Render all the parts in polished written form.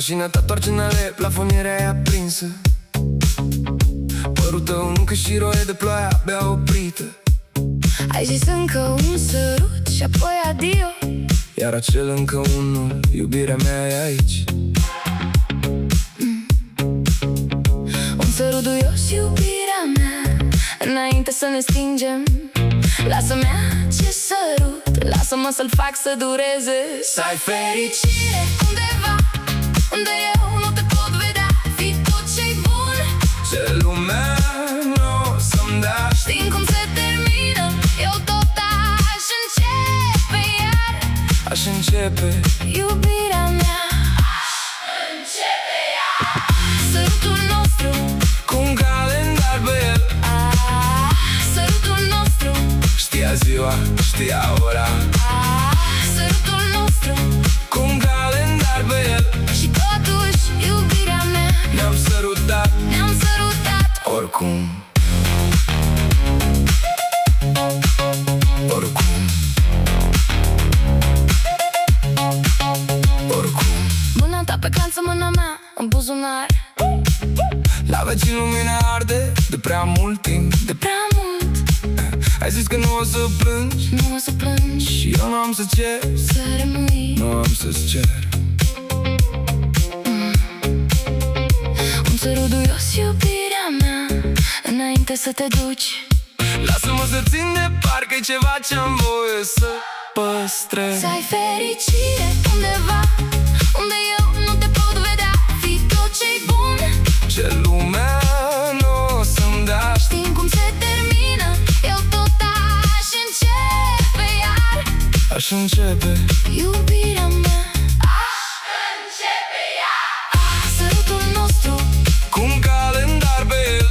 Mașina ta toarce în ale, plafonierea e aprinsă. Părul tău încă și roie de ploaie abia oprită. Ai zis încă un sărut și apoi adio. Iar acel încă unul, iubirea mea e aici. Un sărut duios, iubirea mea, înainte să ne stingem. Lasă-mea ce sărut, lasă-mă să-l fac să dureze. Să ai fericire undeva, unde eu nu te pot vedea. Fii tot ce-i bun, ce lumea nu o să-mi dea. știm cum se termină, eu tot aș începe iar. Aș începe Iubirea mea, aș începe iar. Sărutul nostru, cu un calendar pe el. Sărutul nostru, Știa ziua, știa ora. Sărutul nostru, Cu un calendar pe el. și totuși iubirea mea. Ne-am sărutat Oricum. Mâna ta pe clanță, mâna mea în buzunar. La vecin lumina arde de prea mult timp. De prea mult, Ai zis că nu o să plângi nu o să plângi, și eu nu am să cer. să rămâi. Nu am să-ți cer. Un sărut duios, iubirea mea, înainte să te duci. Lasă-mă să țin de parcă-i ceva ce-am voie să păstrez. Să ai fericire undeva, unde eu nu te pot vedea. Fii tot ce-i bun, Ce lumea nu o să-mi dea. știm cum se termină, eu tot aș începe iar. Aș începe Iubirea mea, aș începe iar. Sărutul nostru, cu un calendar pe el.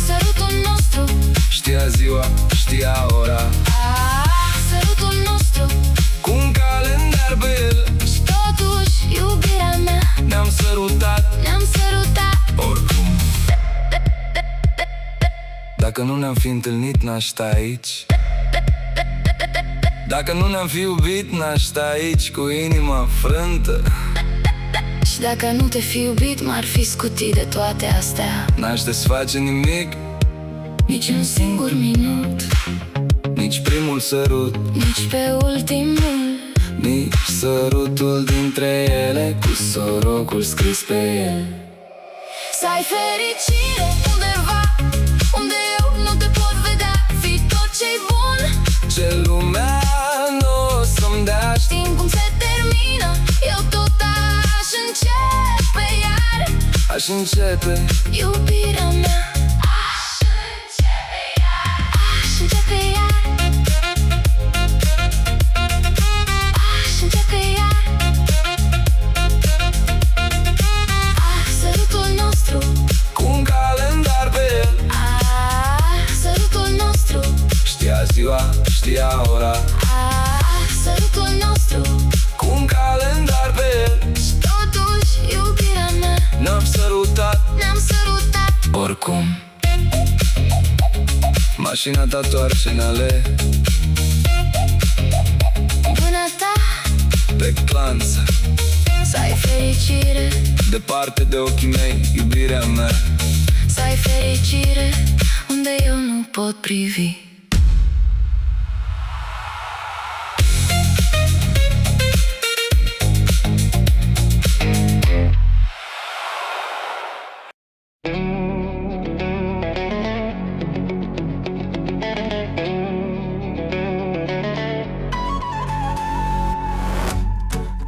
sărutul nostru, Știa ziua, știa ora. sărutul nostru, Cu un calendar pe el. și totuși iubirea mea. Ne-am sărutat Oricum. Dacă nu ne-am fi întâlnit, n-aș sta aici. Dacă nu ne-am fi iubit, n-aș sta aici cu inima frântă. Și dacă nu te fi iubit, m-ar fi scutit de toate astea. N-aș desface nimic, Nici un singur minut, nici primul sărut, nici pe ultimul. nici sărutul dintre ele cu sorocul scris pe el. Să ai fericire undeva, unde eu nu te pot vedea. Fii tot ce-i bun, Ce lumea nu o să-mi dea. știm cum se termină, eu tot aș începe iar. Aș începe Iubirea mea, aș începe iar. Aș începe iar. Aș începe iar. Sărutul nostru, cu un calendar pe el. sărutul nostru, Știa ziua, știa ora. sărutul nostru, Cu un calendar pe el. și totuși iubirea mea. Ne-am sărutat Oricum. Mașina ta toarce în ale, Mâna ta, pe clanță, să ai fericire, departe de ochii mei, iubirea mea. să ai fericire unde eu nu pot privi.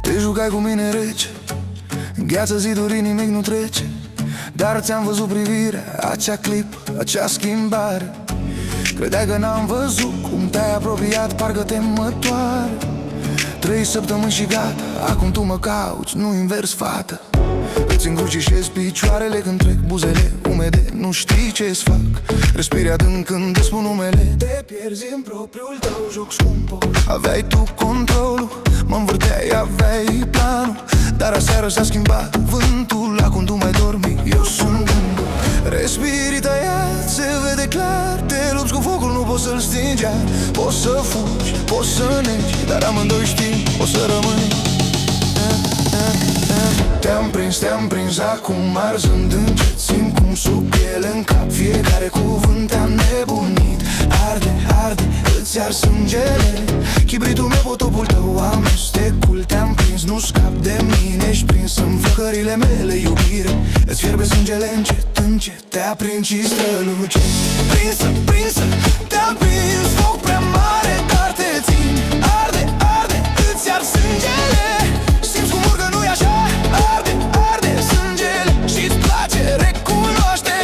Te jucai cu mine rece, în gheață ziduri nimic nu trece. Dar ți-am văzut privirea, acea clipă, acea schimbare. Credeai că n-am văzut cum te-ai apropiat, parcă te mătoare. 3 săptămâni și gata, acum tu mă cauți, nu invers, fată. Îți încrucișez picioarele când trec, buzele umede, nu știi ce-ți fac. Respiri adânc când îți spun numele, te pierzi în propriul tău joc scump. Aveai tu controlul, mă învârteai, aveai planul. Dar aseară s-a schimbat vântul, acum tu mai dormi, eu sunt gândul. Respiri tăiat, se vede clar, te lupți cu focul, nu poți să-l stingi. Poți să fugi, poți să negi, dar amândoi știm, o să rămâi. Te-am prins acum arzând încet. Simt cum sub piele în cap fiecare cuvânt te-am nebunit. Arde, arde, îți ard sângele. Chibritul meu, potopul tău, amestecul. Te-am prins, nu scap de mine. Ești prins în flăcările mele, iubire. Îți fierbe sângele încet, încet. Te aprind și strălucești. Prinsă, prinsă, te-am prins. Foc prea mare, dar te țin. Arde, arde, îți ard sângele. Simți cum urcă, nu-i așa? Arde, arde sângele și-ți place, recunoaște.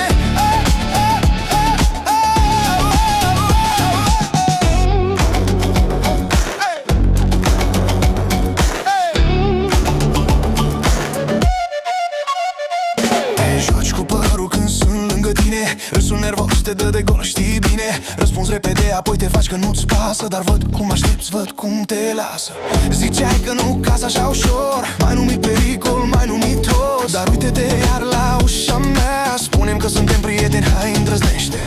Te joci cu părul când sunt lângă tine. Îl sun nervos, te dă de gol, știi bine. Răspunzi repede, apoi te faci că nu-ți pasă. Dar văd cum aștepți, văd cum te lasă. Ziceai că nu caz așa ușor. Mai numit pericol, mai numit toți. Dar uite-te iar la ușa mea. Spunem că suntem prieteni, hai îndrăznește.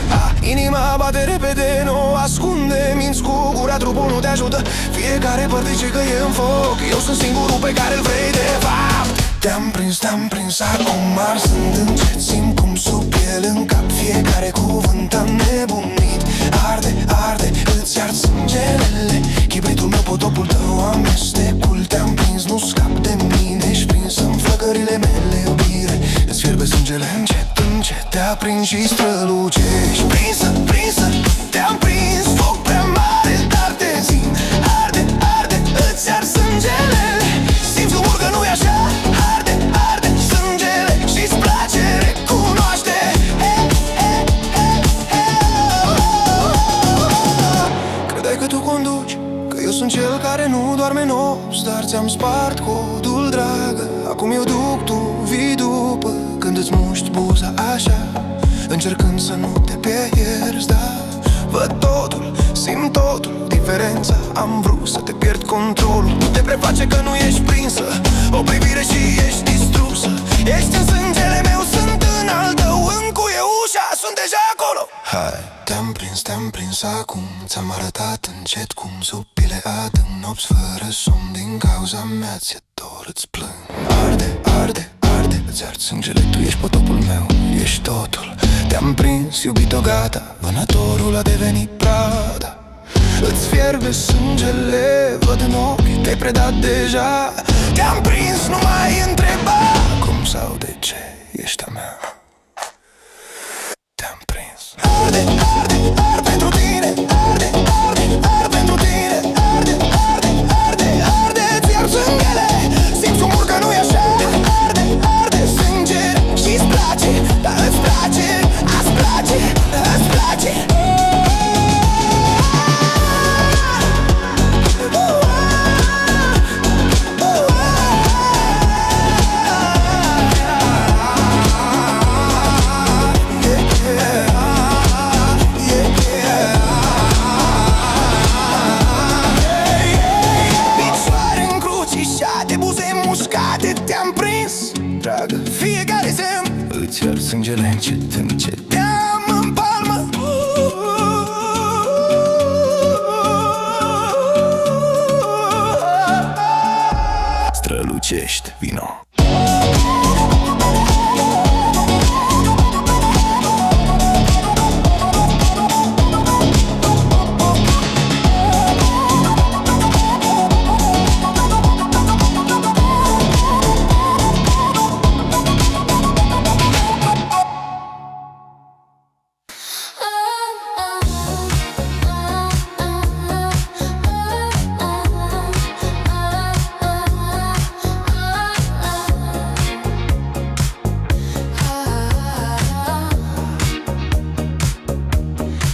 Inima bate repede, nu ascunde. Minți cu gura, trupul nu te ajută. Fiecare păr zice că e în foc. Eu sunt singurul pe care îl vrei de fapt. Te-am prins acum arzând încet. Simt cum sub piele în cap fiecare cuvânt am nebunit. Arde, arde, îți ard sângelele. Chibritul meu, potopul tău, amestecul. Te-am prins, nu scap de mine. Ești prins în flăcările mele, iubire. Îți fierbe sângele încet, încet. Te aprind și strălucești. Prinsă, prinsă, te-am prins. Foc prea mare, dar te țin. Arde, arde, îți ard sângele. Simți cum urcă, nu-i așa? Arde, arde sângele și-ți place, recunoaște. Credeai că tu conduci, că eu sunt cel care nu doarme nopți. Dar ți-am spart codul, dragă. Acum eu duc, tu vii după. Când îți muști buza așa, încercând să nu te pierzi. Dar văd totul, simt totul, diferența. Am vrut să te pierd controlul. Nu te preface că nu ești prinsă. O privire și ești distrusă. Ești în sângele meu, sunt în al tău. Încuie ușa, sunt deja acolo. Hai, te-am prins acum. Ți-am arătat încet cum sub piele adânc. Nopți fără somn din cauza mea. Ți-e dor, îți plâng. Arde, arde, arde, îți ard sângele. Tu ești potopul meu, ești totul. Te-am prins, iubito, gata. Vânătorul a devenit prada. Îți fierbe sângele, văd în ochi, te-ai predat deja. Te-am prins, nu mai întreba cum sau de ce ești a mea. Te-am prins. Arde, arde, arde pentru tine. Arde, arde, arde pentru tine. Arde, arde, arde, arde, ți-ar sângele. Simți cum urcă, nu-i așa? Arde, arde sângele și-ți place. Dar îți place, îți place, îți place. Te-am prins, dragă, fiecare semn. Îți ard sângele încet, încet. Te-am în palmă. Strălucești, vino.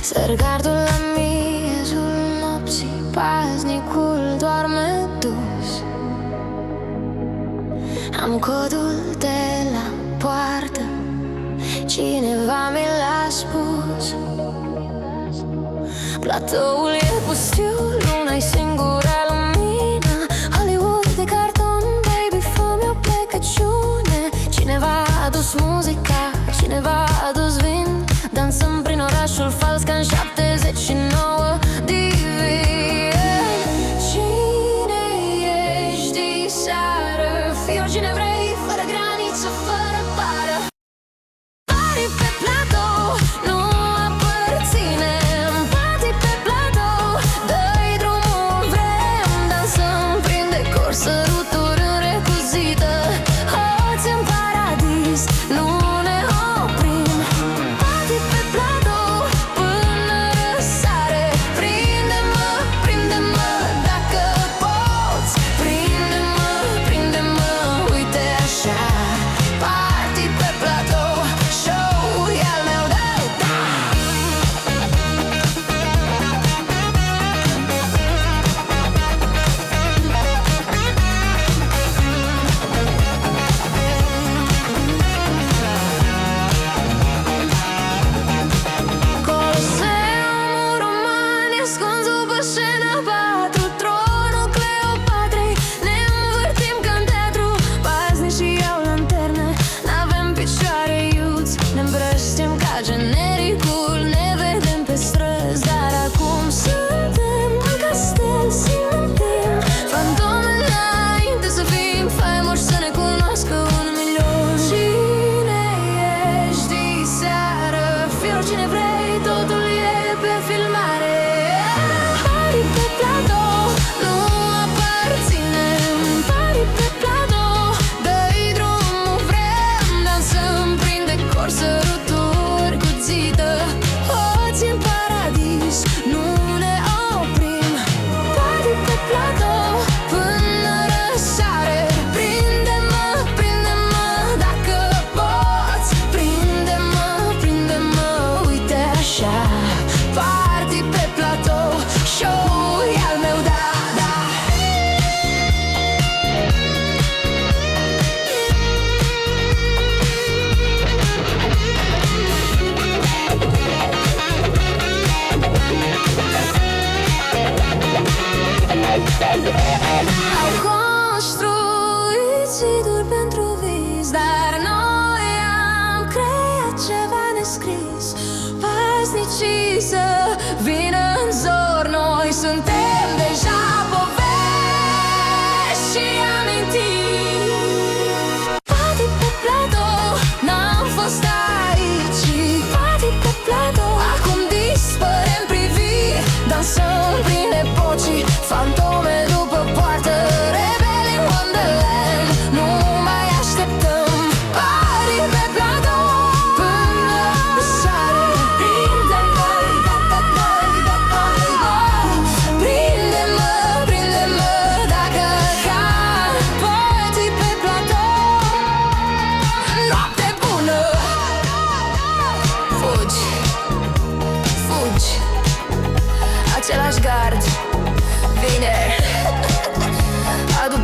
Sărgardul la miezul nopții, paznicul doarme dus. Am codul de la poartă, cineva mi l-a spus. Platoul e pustiu, luna-i singura lumină. Hollywood de carton, baby, fă-mi o plecăciune. Cineva a adus muzica, cineva a adus vin. Dansăm prin orașul fals ca în 79 divin. Cine ești seară? Fii oricine vrei,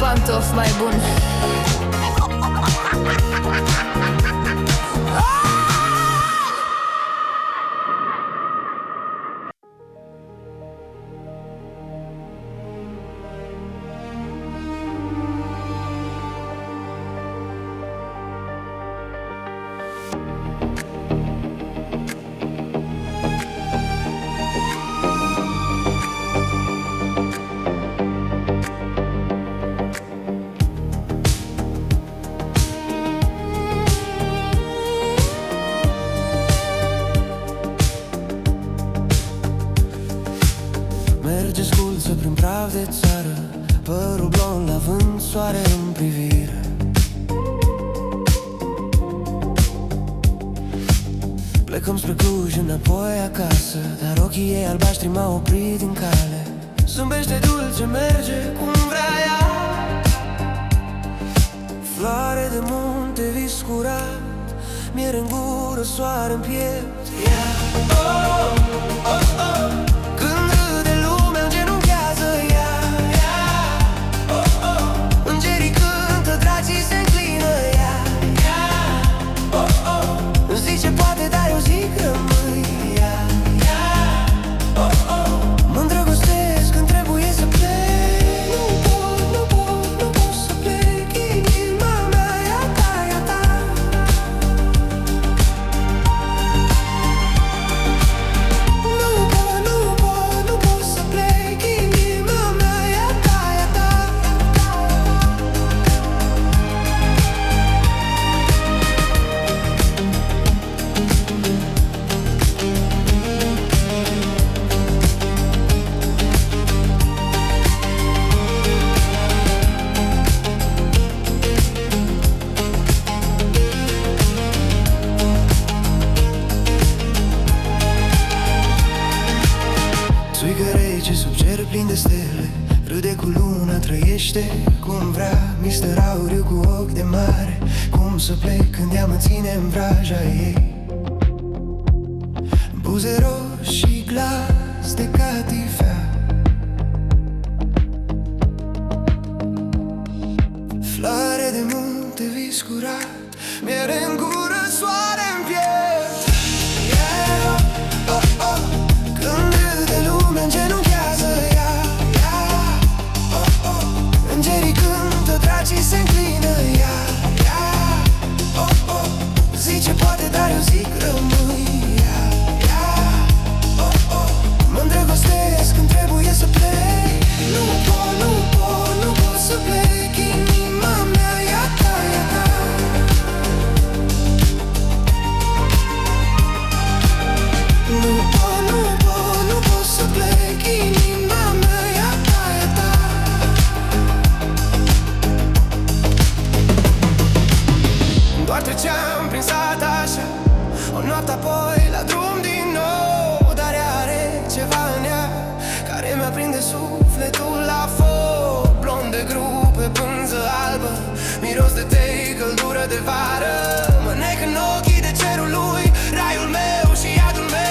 pantof mai bun. Merge sculță prin praf de țară, părul blond la vânt, soare în privire. Plecăm spre Cluj înapoi acasă, dar ochii ei albaștri m-au oprit din cale. Zâmbește dulce, merge cum vrea ea, floare de munte, vis curat, miere în gură, soare în piept. Yeah. Oh, oh, oh. Când râde lumea îngenunchează ea, yeah. Oh, oh. Îngerii cântă, dracii se înclină ea, yeah. Oh, oh. Zice poate, dar eu zic rămâi ea, yeah. Oh, oh. Mă îndrăgostesc când trebuie să plec. Nu pot să plec. Inima mea e a ta, e a ta. Nu pot să plec. Inima mea e a ta, e a ta. Țuică rece sub cer plin de stele, râde cu luna, trăiește cum vrea. Mister Auriu cu ochi de mare, cum să plec când ea mă ține în vraja ei. Buze roșii, glas de catifea, floare de munte, vis curat, miere în gură, soare în piept. Yeah, oh, oh. Când râde lumea îngenunchează ea, yeah. Oh, oh. Îngerii cântă, dracii se înclină ea, yeah. Oh, oh. Zice poate, dar eu zic rămâi ea, yeah. Oh, oh. Mă îndrăgostesc când trebuie să plec. Nu pot să plec. Inima mea e a ta, e a ta. Nu pot să plec. Inima mea e a ta, e a ta. Doar treceam prin sat așa, o noapte apoi la drum din nou. Dar ea are ceva în ea care mi-aprinde sufletul la foc. Blond de grup pe pânză albă, miros de tei, căldură de vară. Mă nec în ochii de cerul lui, raiul meu și iadul meu.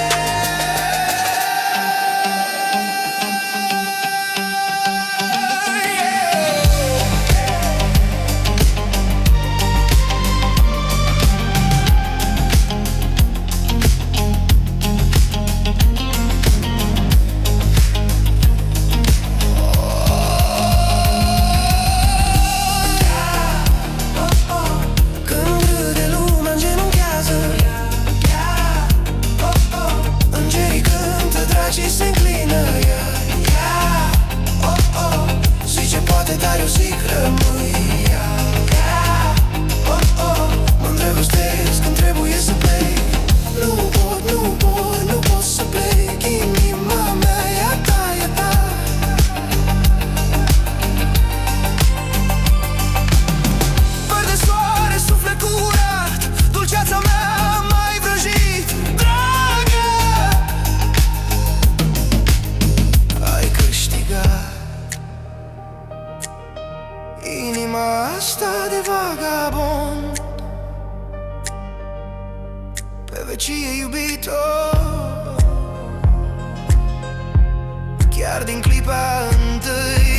vecie iubito, chiar din clipa întâi.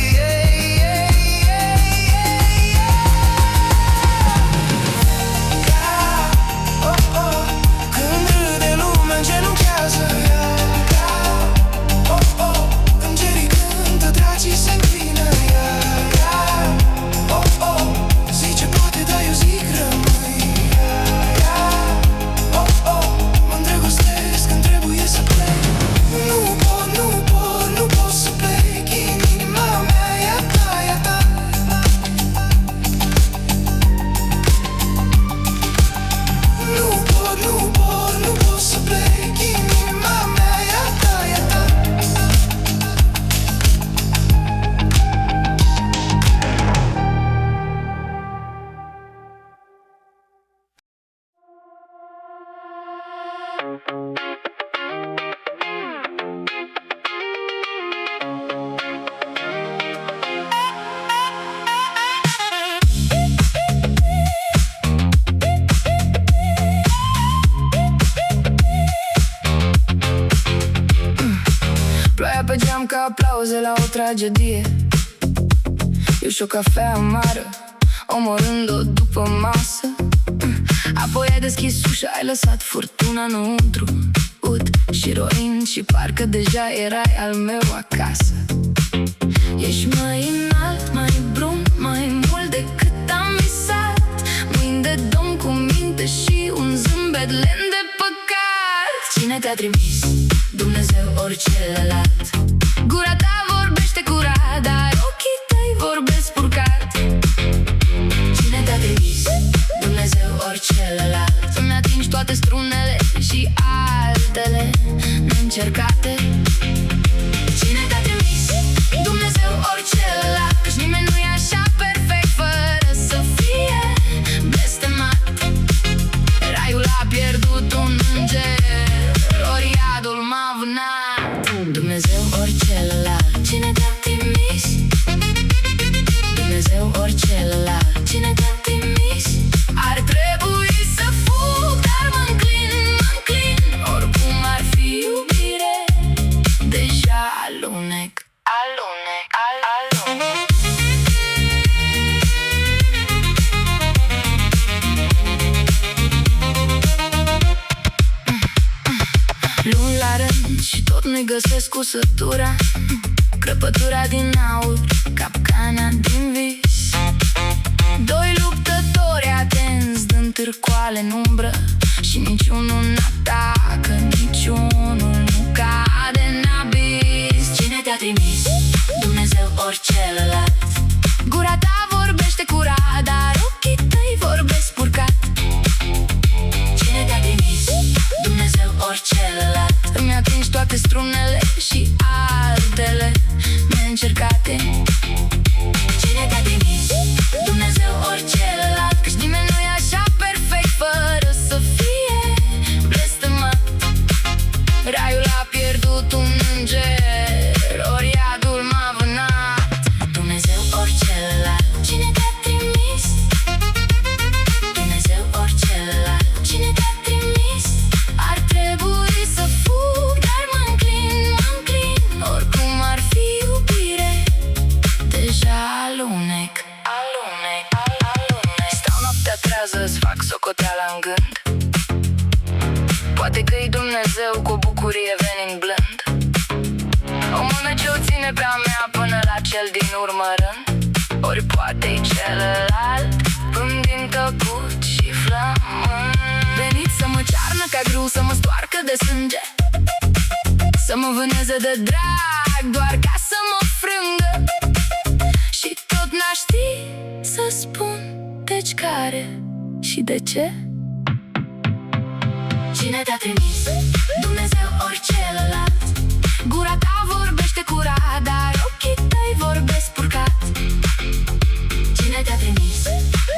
Ploaia pe geam ca aplauze la o tragedie. Eu și o cafea amară, omorând-o după masă. Apoi ai deschis ușa, ai lăsat furtuna înăuntru, ud și roin, și parcă deja erai al meu acasă. Ești mai înalt, mai brun, mai mult decât am visat. Mâini de domn cu minte și un zâmbet len de păcat. Cine te-a trimis? Dumnezeu ori celălalt? Gura ta vorbește curat, dar ochii tăi vorbesc spurcat. Cine te-a trimis? Dumnezeu ori celălalt? Îmi atingi toate strunele și altele neîncercate. Cine te-a trimis? Dumnezeu ori celălalt? Căci nimeni nu e așa perfect fără să fie blestemat. Raiul a pierdut un înger, ori iadul m-a vânat. Dumnezeu ori celălalt? Cine te-a trimis? Dumnezeu ori celălalt? Cine te-a trimis? Ar trebui să fug, dar mă înclin, oricum ar fi iubire. Deja alunec, alunec, alunec. Luni la rând și tot nu-i găsesc cusătura, crăpătura din aur, capcana din vis. Doi luptători atenți dând târcoale în umbră, și niciunul n-atacă, niciunul nu cade în abis. Cine te-a trimis? Dumnezeu ori celălalt? Gura ta vorbește curat, dar ochii tăi vorbesc spurcat. Cine te-a trimis? Dumnezeu ori celălalt? Îmi atingi toate strunele și altele neîncercate. Cine te-a trimis? Dumnezeu ori celălalt? Căci nimeni nu e așa perfect fără să fie blestemat. Raiul a pierdut un înger, ori iadul m-a vânat. Dumnezeu ori celălalt? Cine te-a trimis? Dumnezeu ori celălalt? Cine te-a trimis? Ar trebui să fug, dar mă înclin, oricum ar fi iubire. Deja alunec, alunec, alunec. Stau noaptea trează, îți fac socoteala în gând. Poate că-i Dumnezeu cu o bucurie venind blând, o mână ce o ține pe-a mea până la cel din urmă rând. Ori poate-i celălalt, pândind tăcut și flămând. Venit să mă cearnă ca grâu, să mă stoarcă de sânge, să mă vâneze de drag, doar ca să mă frângă. Și tot n-aș ști să spun deci care și de ce. Cine te-a trimis? Dumnezeu ori celălalt? Gura ta vorbește curat, dar ochii tăi vorbesc spurcat. Cine te-a trimis?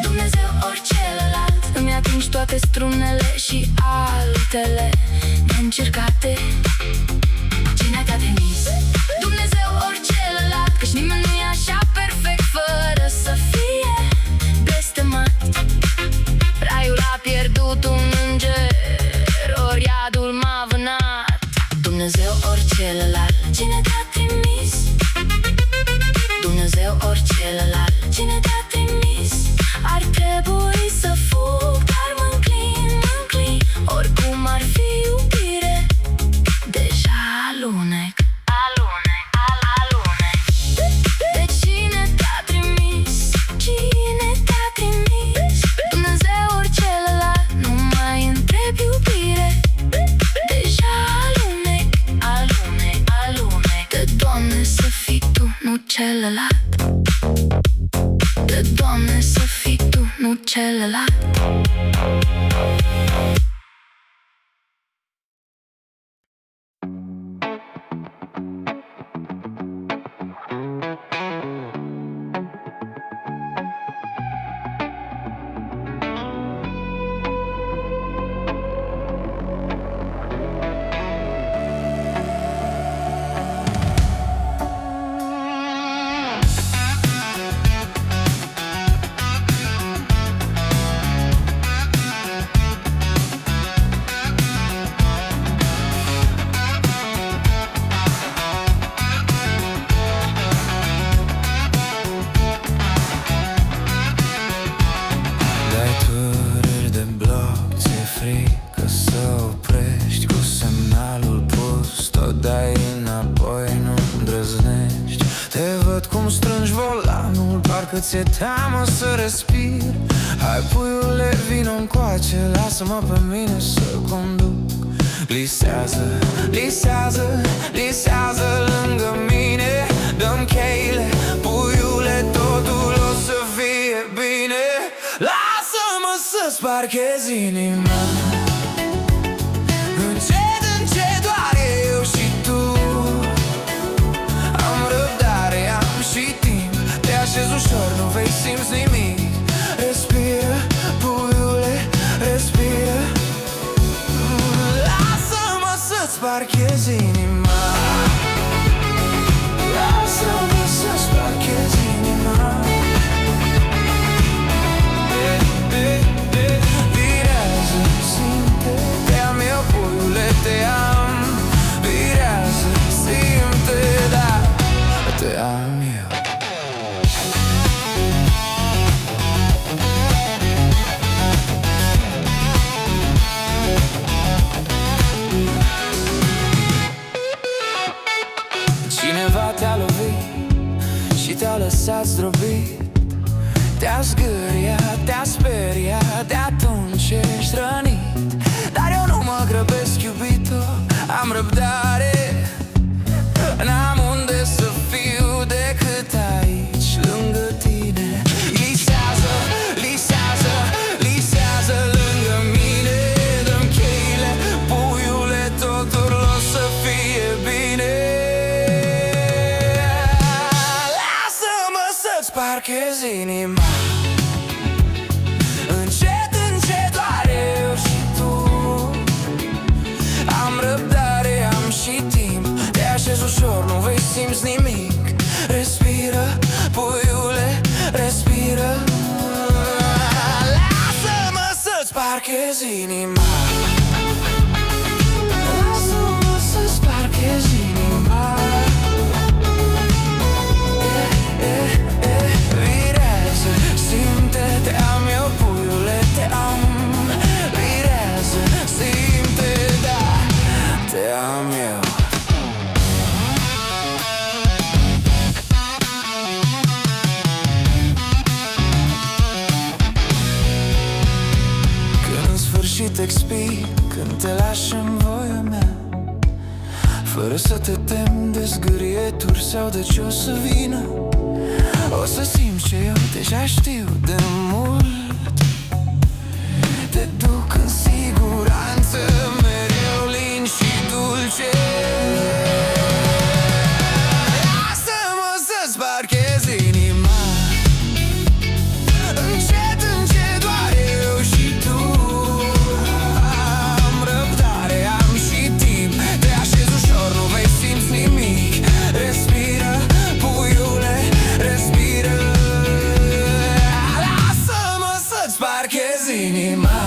Dumnezeu ori celălalt? Îmi atingi toate strunele și altele neîncercate. Cine te-a trimis? Dumnezeu ori celălalt? Căci nimeni nu e așa perfect fără să fie blestemat. Raiul a pierdut un înger, ori iadul m-a vânat. Dumnezeu ori celălalt? Cine te-a trimis? Dumnezeu ori celălalt? Cine te-a trimis? Ar trebui să fug, dar mă înclin, oricum ar fi iubire. Deja alunec, alunec, alunec. De cine te-a trimis? Cine te-a trimis? Dumnezeu ori celălalt? Nu mai întreb iubire. Deja alunec, alunec, alunec. De Doamne să fii Tu, nu celălalt. De Doamne să fii Tu, nu celălalt. nu strângi volanul, parcă ți-e teamă să respiri. Hai puiule, vino încoace, lasă-mă pe mine să conduc. Glisează, glisează, glisează lângă mine. Dă-mi cheile, puiule, totul o să fie bine. Lasă-mă să-ți parchez inima. Încet, încet, doar eu și tu. Am răbdare, am și timp. Te așez ușor, nu vei simți nimic. Respiră, puiule, respiră. Lasă-mă să-ți parchez inima. Lasă-mă să-ți parchez inima. Virează, simte, te-am eu, puiule, te-am. Virează, simte, da, te-am eu. Cineva te-a lovit și te-a lăsat zdrobit. Te-a zgâriat, te-a speriat, de atunci ești rănit. Dar eu nu mă grăbesc, iubito, am răbdare. N-am unde să fiu decât aici, lângă tine. Lisează, lisează, lisează lângă mine. Dă-mi cheile, puiule, totul o să fie bine. Lasă-mă să-ți parchez inima. Încet, încet, doar eu și tu. Am răbdare, am și timp. Te așez ușor, nu vei simți nimic. Respiră, puiule, respiră. Lasă-mă să-ți parchez inima. Lasă-mă să-ți parchez inima. Virează, simte, te-am eu, puiule, te-am. Virează, simte, da, te-am eu. Când în sfârșit expiri, când te lași în voia mea, fără să te temi de zgârieturi sau de ce o să vină, o să simți ce eu deja știu de mult. Te duc în siguranță, mereu lin și dulce. Lasă-mă să-ți parchez inima. Încet, încet, doar eu și tu. Am răbdare, am și timp. Te așez ușor, nu vei simți nimic. Respiră, puiule, respiră. Lasă-mă să-ți parchez inima.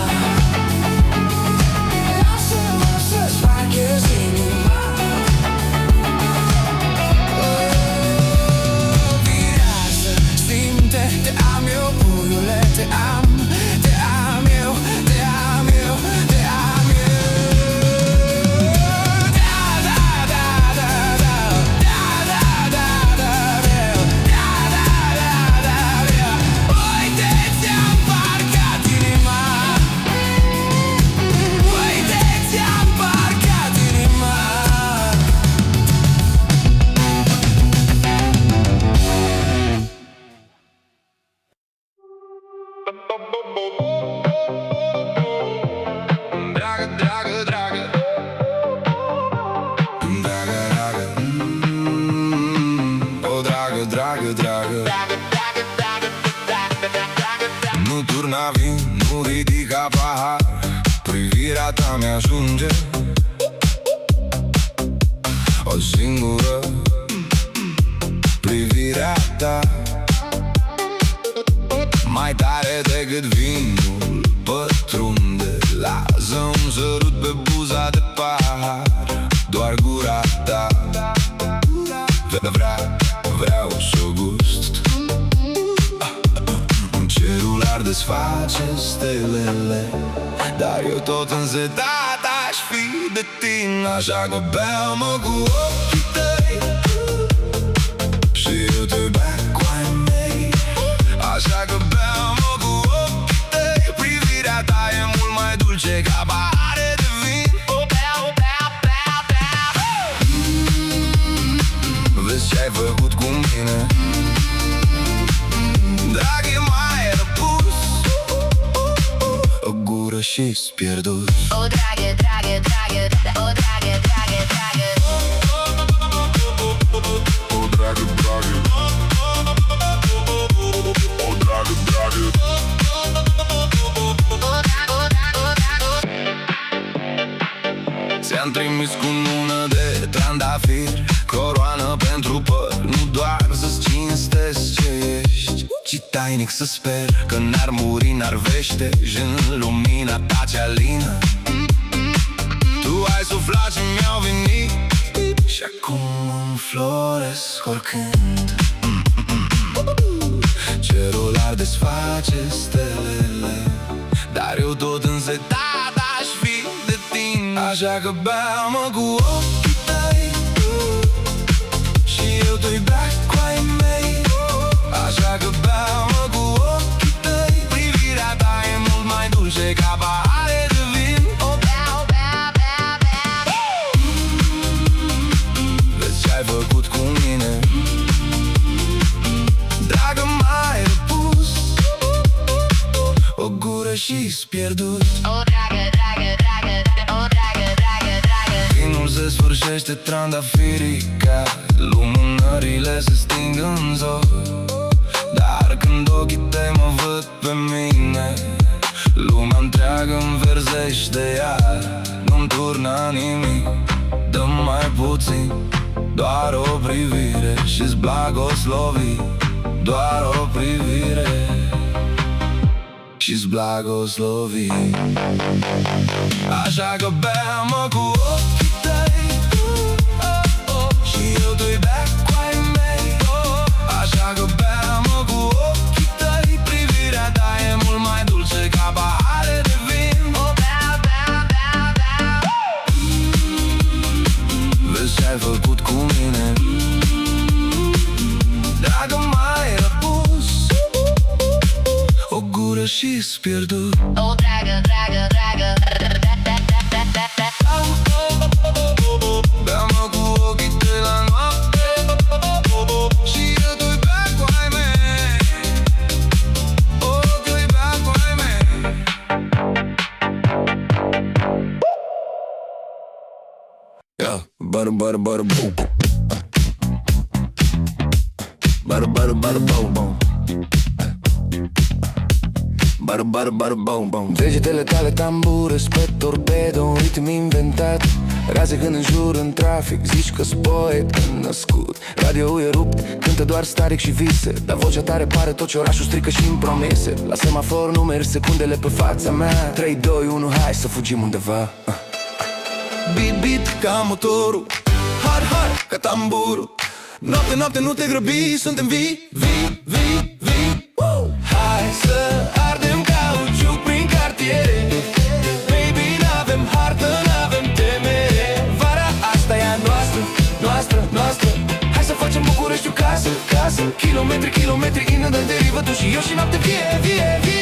Lasă-mă să-ți parchez inima. Virează, simte, te-am eu, puiule, te-am. Te-am eu, te-am eu, te-am eu. Da, da, da, da, da. Da, da, da, da, da. Da, da, da, da, da. Uite, ți-am parcat inima. Uite, ți-am parcat inima. Dragă, dragă, dragă. Dragă, dragă. O dragă, dragă, dragă. Nu turna vin, nu ridica pahar. Privirea ta mi-ajunge. O singură privirea ta, mai tare decât vinul, pătrunde. Lasă un sărut pe buza de pahar. Doar gura ta vreau să o gust. Cerul ar desface stelele, dar eu tot înzetat aș fi de tine. Așa că beau-mă cu ochii tăi și eu te beau și-s pierdut. O dragă, dragă, dragă, o dragă, dragă, dragă. O dragă, dragă, o dragă, dragă. Ți-am trimis cu nună de trandafiri, coroană pentru păr, nu doar să-ți cinstesc ce ești, ci tainic să sper că n-ar muri, n-ar veșteji în lumina ta cea lină. Tu ai suflat și mi-au venit și acum înfloresc oricând. Cerul ar desface stelele, dar eu tot însetat aș fi de tine. Așa că beau-mă cu ochii tăi și eu te beau cu ai mei. Așa că beau-mă cu ochii tăi, privirea ta e mult mai dulce ca pahare de vin. O beau, beau, beau, beau. Vezi ce-ai făcut cu mine, dragă, m-ai răpus o gură și-s pierdut. O dragă, dragă, dragă, o dragă, dragă, dragă. Vinul se sfârșește trandafirii, ca lumânările se sting în zor. Dar când ochii tăi mă văd pe mine, lumea întreagă înverzește iar. Nu-mi turna nimic, dă-mi mai puțin, doar o privire și-s blagoslovi. Doar o privire și-s blagoslovi. Așa că beau-mă cu ochii tăi și eu te beau cu ai mei. Așa că beau-mă cu ochii tăi, privirea ta e mult mai dulce ca pahare de vin. O beau, beau, beau, beau. Vezi ce-ai făcut cu mine, dragă, m-ai răpus o gură și-s pierdut. O dragă, dragă, dragă. Beau-mă cu ochii tăi la noapte și eu te beau cu ai mei. O, te beau cu ai mei. Yeah, butter, butter, butter, boom. Butter, butter, butter, boom, boom. Butter, butter, butter, boom, boom. Degetele tale tambure pe torpedo, un ritm inventat. Raze când înjur în trafic, zici că-s poet când născut. Radio-ul e rupt, cântă doar staric și vise, dar vocea tare pare tot ce orașul strică și-mi promese. La semafor numeri secundele pe fața mea, 3, 2, 1, hai să fugim undeva. Beat, beat ca motorul, hard, hard ca tamburul. Noapte, noapte, nu te grăbi, suntem vii, vii, vii, vii. Hai să ardem cauciuc prin cartiere. Baby, n-avem hartă, n-avem temere. Vara asta e a noastră, noastră, noastră. Hai să facem Bucureștiul casă, casă. Kilometri, kilometri, ină de derivă, tu și eu și noapte vie, vie, vie.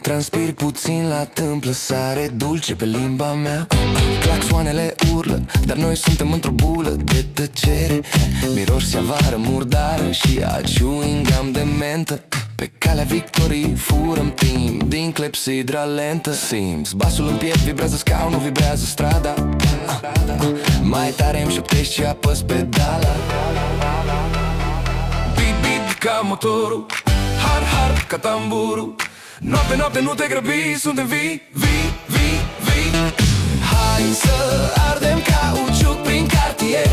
Transpir puțin la tâmplă, sare dulce pe limba mea. Claxoanele urlă, dar noi suntem într-o bulă de tăcere. Miroși avară, murdară și a chewing gum de mentă. Pe calea victoriei furăm timp din clepsidra lentă. Simți basul în piept, vibrează scaunul, vibrează strada. Mai tare îmi șoptești și apăs pedala. Beat, beat ca motorul, hard, hard ca tamburul. Noapte, noapte, nu te grăbi, suntem vii, vii, vii, vii. Hai să ardem cauciuc prin cartier.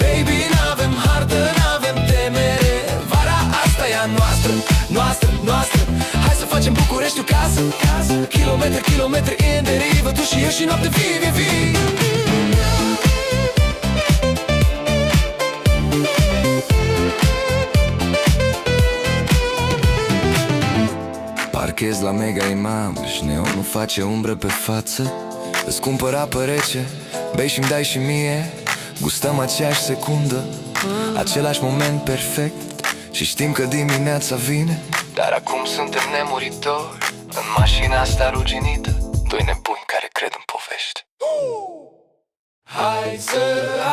Baby, n-avem hartă, n-avem temere. Vara asta e a noastră, noastră, noastră. Hai să facem Bucureștiul casă, casă. Kilometri, kilometri, în derivă, tu și eu și noapte vii, vii, vii. Parchez la Mega Imam și neonul face umbră pe față. Îți cumpăr apă rece, bei și-mi dai și mie. Gustăm aceeași secundă, același moment perfect. Și știm că dimineața vine, dar acum suntem nemuritori. În mașina asta ruginită, doi nebuni care cred în povești. Hai să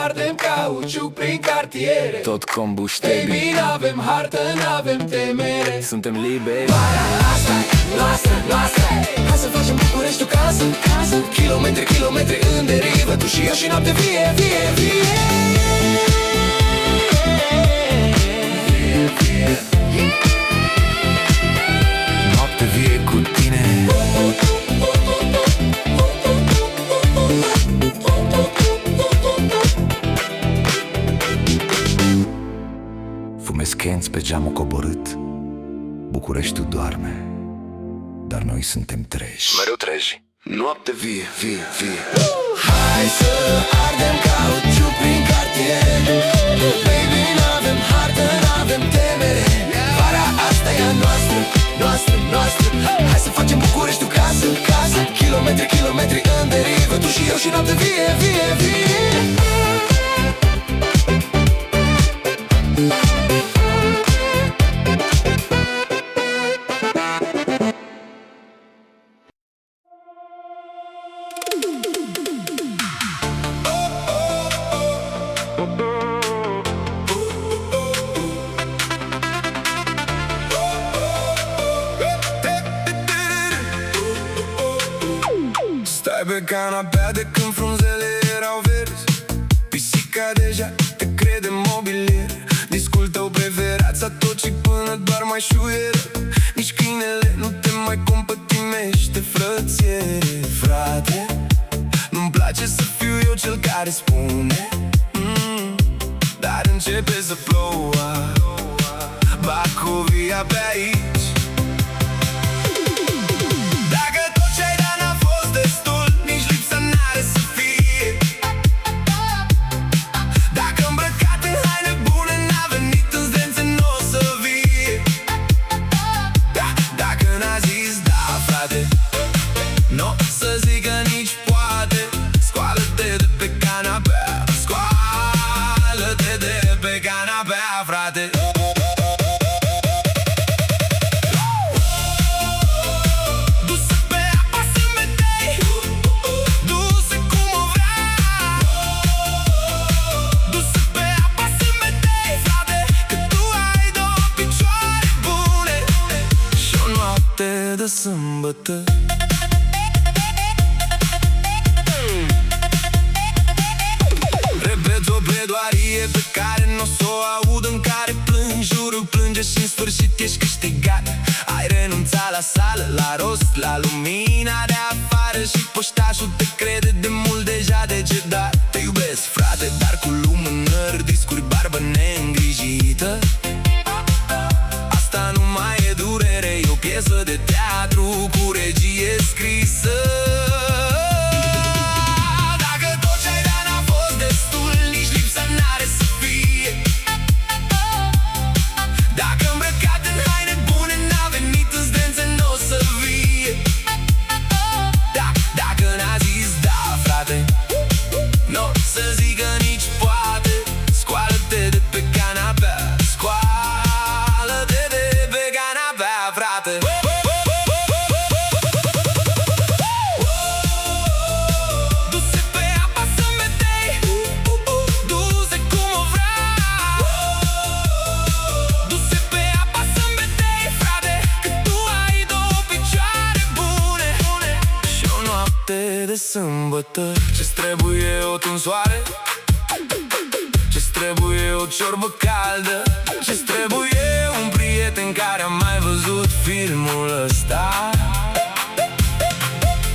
ardem ca cauciuc prin cartiere. Tot combustibil. Baby, n-avem hartă, n-avem temere. Suntem liberi. Vara asta-i noastră, noastră. Hai să facem Bucureștiul casă, casă. Kilometri, kilometri în derivă. Tu și eu și noapte vie, vie, vie. Vie, vie. Noapte vie cu tine. Fumez Kenz pe geamul coborât. Bucureștiul doarme, dar noi suntem treji. Mereu treji. Noapte vie, vie, vie. Hai să ardem cauciuc prin cartier. Baby, n-avem hartă, n-avem temere. Vara asta e a noastră, noastră, noastră. Hai să facem Bucureștiul casă, casă. Kilometri, kilometri în derivă. Tu și eu și noapte vie, vie, vie. Stai pe canapea de când frunzele erau verzi. Pisica deja te crede mobilier. Discul tău preferat s-a tocit până doar mai șuieră. Nici câinele nu te mai compătimește, frățiere, frate. Nu-mi place să fiu eu cel care spune dar începe să plouă. Bacovia pe aici. Dacă tot ce-ai dat n-a fost destul, nici lipsa n-are să fie. Dacă îmbrăcat în haine bune n-a venit în zdențe, n-o să vie. Dacă n-a zis da, frate, n-o să zică nici poate. Scoală-te de pe canapea, scoală-te de pe canapea, frate. Du-se pe apa să metei, du-se cum o vrea. Du-se pe apa să metei, frate, că tu ai două picioare bune și o noapte de sâmbătă. Repet o pledoarie pe care n-o s-o aud, în care plângi, jurul plânge și în sfârșit ești câștigat. Ai renunțat la sală, la rost, la lumina de afară și poștașul te crede de mult deja decedat. Te iubesc, frate, dar cu lumânări, discuri, barbă neîngrijită. Asta nu mai e durere, e o piesă de teatru cu regie scrisă. De sâmbătă. Ce-ți trebuie o tunsoare? Ce-ți trebuie o ciorbă caldă? Ce-ți trebuie un prieten care a mai văzut filmul ăsta?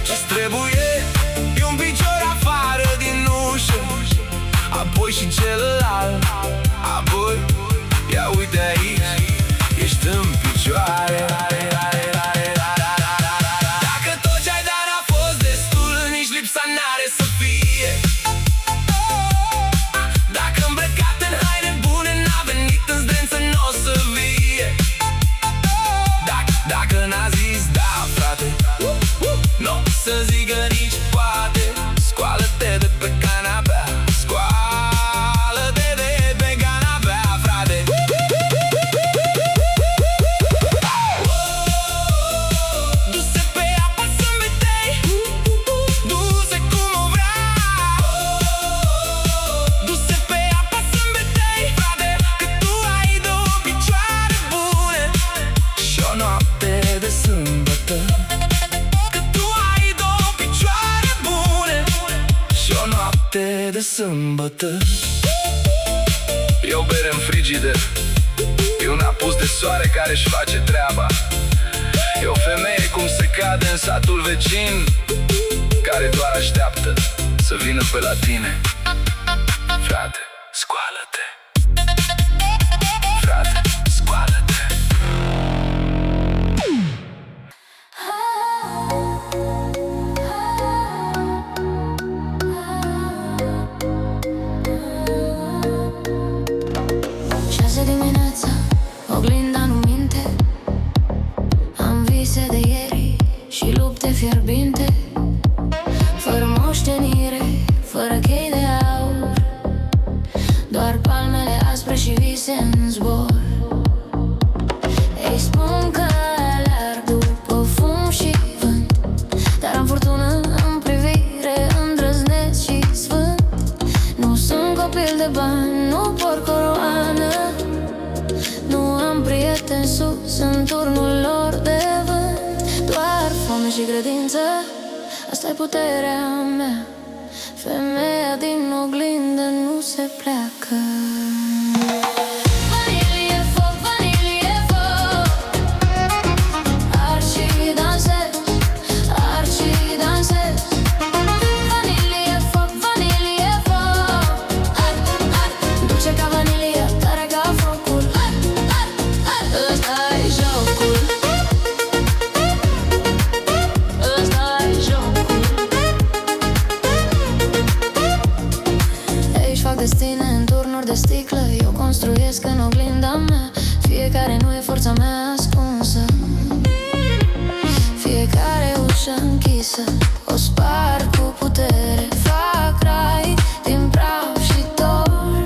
Ce-ți trebuie e un picior afară din ușă, apoi și celălalt, apoi ia uite aici, ești în picioare. N-are să fie. Dacă îmbrăcat în haine bune n-a venit în zdență, n-o să vie. Dacă n-a zis da, frate, n-o să zică nici poate. Scoală-te de pe canapea, scoală-te de sâmbătă. E o bere în frigider, e un apus de soare care-și face treaba. E o femeie cum se cade în satul vecin, care doar așteaptă să vină pe la tine. Frate, scoală-te! Frate, scoală-te! Dimineața, oglinda nu minte. Am vise de ieri și lupte fierbinte, fără moștenire, fără chei de aur, doar palmele aspre și vise în zbor. Ei spun că alerg după fum și vânt, dar am furtună în privire, îndrăzneț și sfânt. Nu sunt copil de bani, nu port coroană, nu am prieteni sus în turnul lor de vânt. Doar foame și credință, asta-i puterea mea. Femeia din oglindă nu se pleacă. Vanilie, foc, vanilie, foc. Arde și dansez, arde și dansez. Vanilie, foc, vanilie, foc. Arde, arde, dulce ca vanilie, tare ca focul. Arde, arde, arde, ăsta-i jocul. Ăsta-i jocul. Aici fac destine în turnuri de sticlă, eu construiesc în oglinda mea. Fiecare nu e forța mea ascunsă, fiecare ușă închisă o sparg cu putere. Fac rai din praf și dor,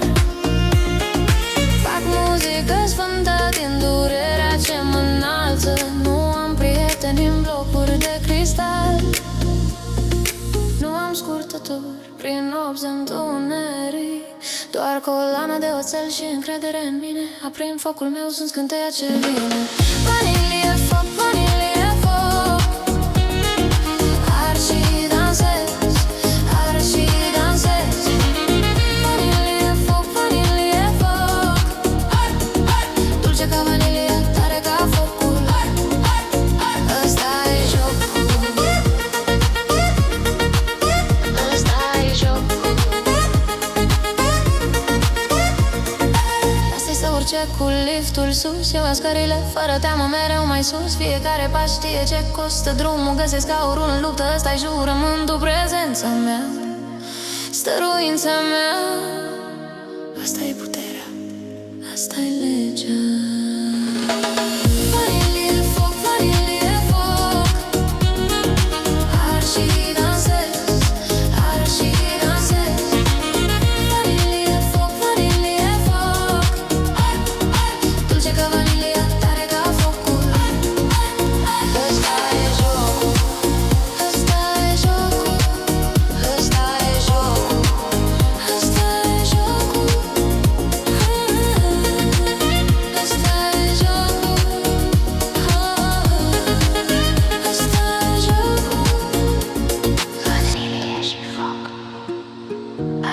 fac muzică sfântă din durerea ce mă înalță. Nu am prieteni în blocuri de cristal, nu am scurtători prin nopți întuneric, doar coloană de oțel și încredere în mine. Aprind focul meu, sunt scânteia ce vine. Vanilie, foc, vanilie, foc. Arde și dansez, arde și dansez. Vanilie, foc, vanilie, foc. Arde, arde, dulce ca vanilie, tare ca focul. Arde, arde, arde, ăsta-i jocul. Ăsta-i jocul. Lasă-i să urce cu liftul sus, eu las scările fără teamă mereu mai sus. Fiecare pas știe ce costă drumul, găsesc aurul în luptă. Ăsta-i jurământul, prezența mea, stăruința mea. Asta-i puterea, asta-i legea. Vanilie, foc, vanilie, foc. Arde și dansez, arde și dansez. Vanilie, foc, vanilie, foc. Arde, arde, dulce ca vanilie, tare ca focul. Arde, arde, arde, ăsta-i jocul. Ăsta-i jocul. Ăsta-i jocul. Ăsta-i jocul. Ăsta-i jocul. Ăsta-i jocul. Vanilie și foc.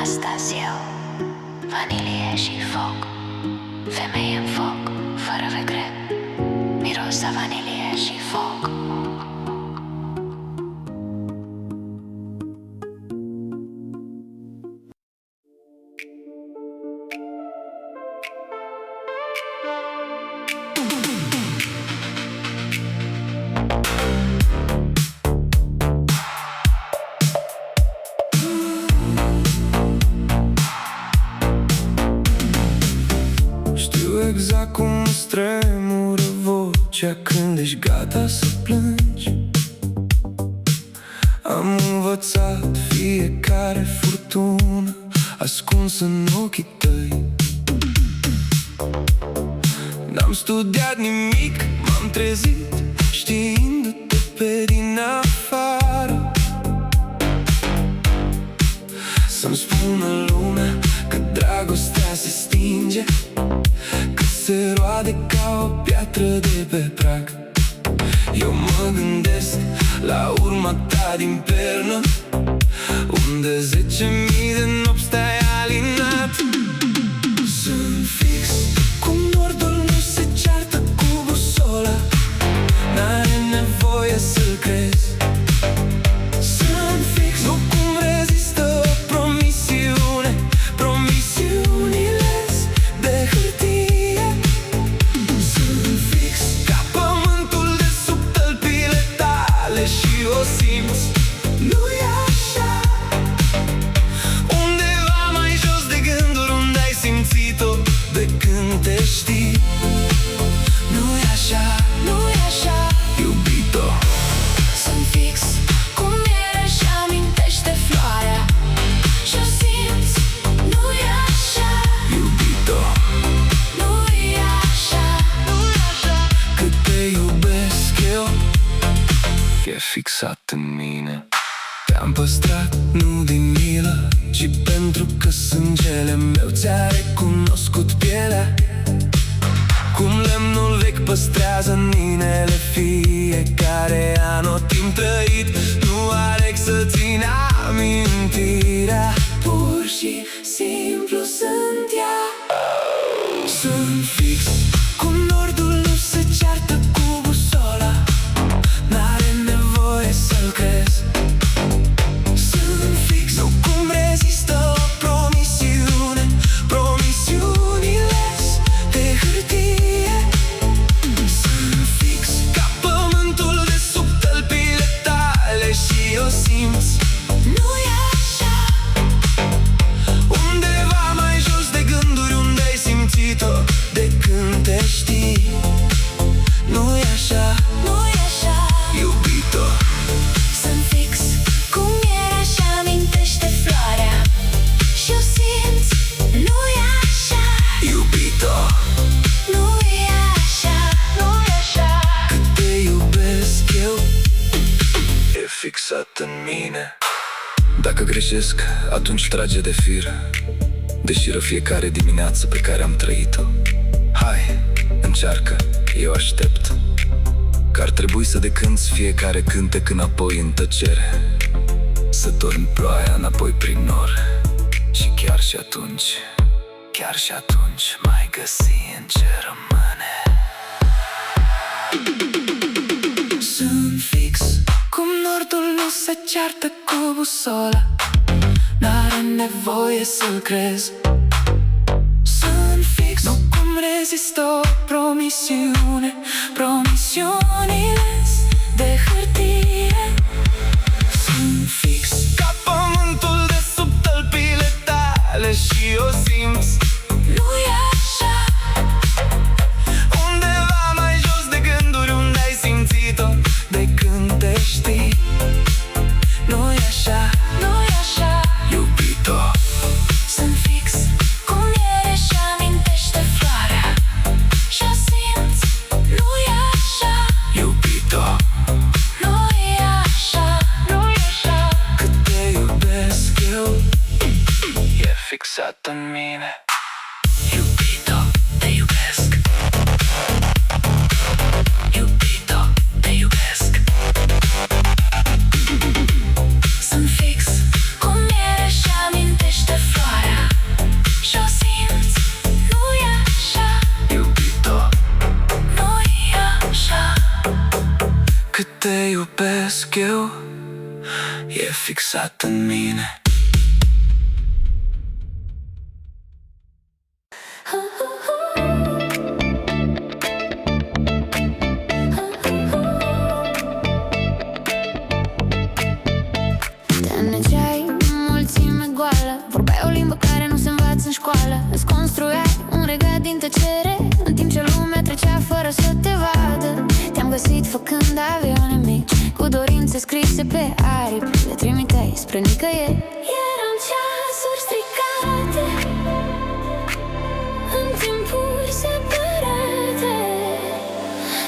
Asta-s eu. Vanilie și foc. Femeie în foc, fără regret. Miros a vanilie și foc. Știu exact cum îți tremură vocea când ești gata să plângi. Am învățat fiecare furtună ascunsă în ochii tăi. N-am studiat nimic, m-am trezit știindu-te pe din afară. Să-mi spună lumea că dragostea se stinge, că se roade ca o piatră de pe prag. Eu mă gândesc la urma ta din pernă, unde 10.000 de nopți stai fixat în mine. Te-am păstrat nu din milă, ci pentru că sângele meu ți-a recunoscut pielea. Cum lemnul vechi păstrează în inele fiecare anotimp trăit. Nu aleg să țin amintirea, pur și simplu sunt ea. Sunt fix, cum nordul nu se ceartă cu busola, n-are nevoie să-l crezi. Sunt fix, nu cum rezistă o promisiune, promisiunile de hârtie. Sunt fix, ca pământul de sub tălpile tale și o simți. Nu-i așa? Undeva mai jos de gânduri, unde ai simțit-o de când te știi. Nu-i așa? Nu-i așa? Iubito, Sunt fix cum era și amintește floarea și o simți. Nu-i așa? iubito, Nu-i așa? Nu-i așa? cât te iubesc eu. E fixat în mine. Dacă greșesc, atunci trage de fir, deșiră fiecare dimineață pe care am trăit-o. Hai, încearcă, eu aștept, că ar trebui să decânți fiecare cântec înapoi în tăcere, să dormi ploaia înapoi prin nor. Și chiar și atunci, chiar și atunci mai găsi în ce rămâne. Sunt fix, cum nordul nu se ceartă cu busola, n-are nevoie să-l crezi. Sunt fix, nu cum rezistă o promisiune, promisiunile de hârtie. Sunt fix, ca pământul de sub tălpile tale și o simți. Nu-i așa? Undeva mai jos de gânduri, unde ai simțit-o de când te știi. Nu-i așa? Nu-i așa? Iubito, Sunt fix cum era și amintește floarea și o simți. Nu-i așa? iubito, Nu-i așa? Nu-i așa? cât te iubesc eu. E fixat în mine. Iubito, te iubesc. Iubito, te iubesc. Sunt fix cum era și amintește floarea și o simți. Nu-i așa? Iubito, Nu-i așa? cât te iubesc eu. E fixat în mine. Te negeai în mulțime goală, vorbeai o limbă care nu se învață în școală. Îți construiai un regat din tăcere, în timp ce lumea trecea fără să te vadă. Te-am găsit făcând avioane mici, cu dorințe scrise pe aripi, le trimiteai spre nicăieri. Eram ceasuri stricate în timpuri separate,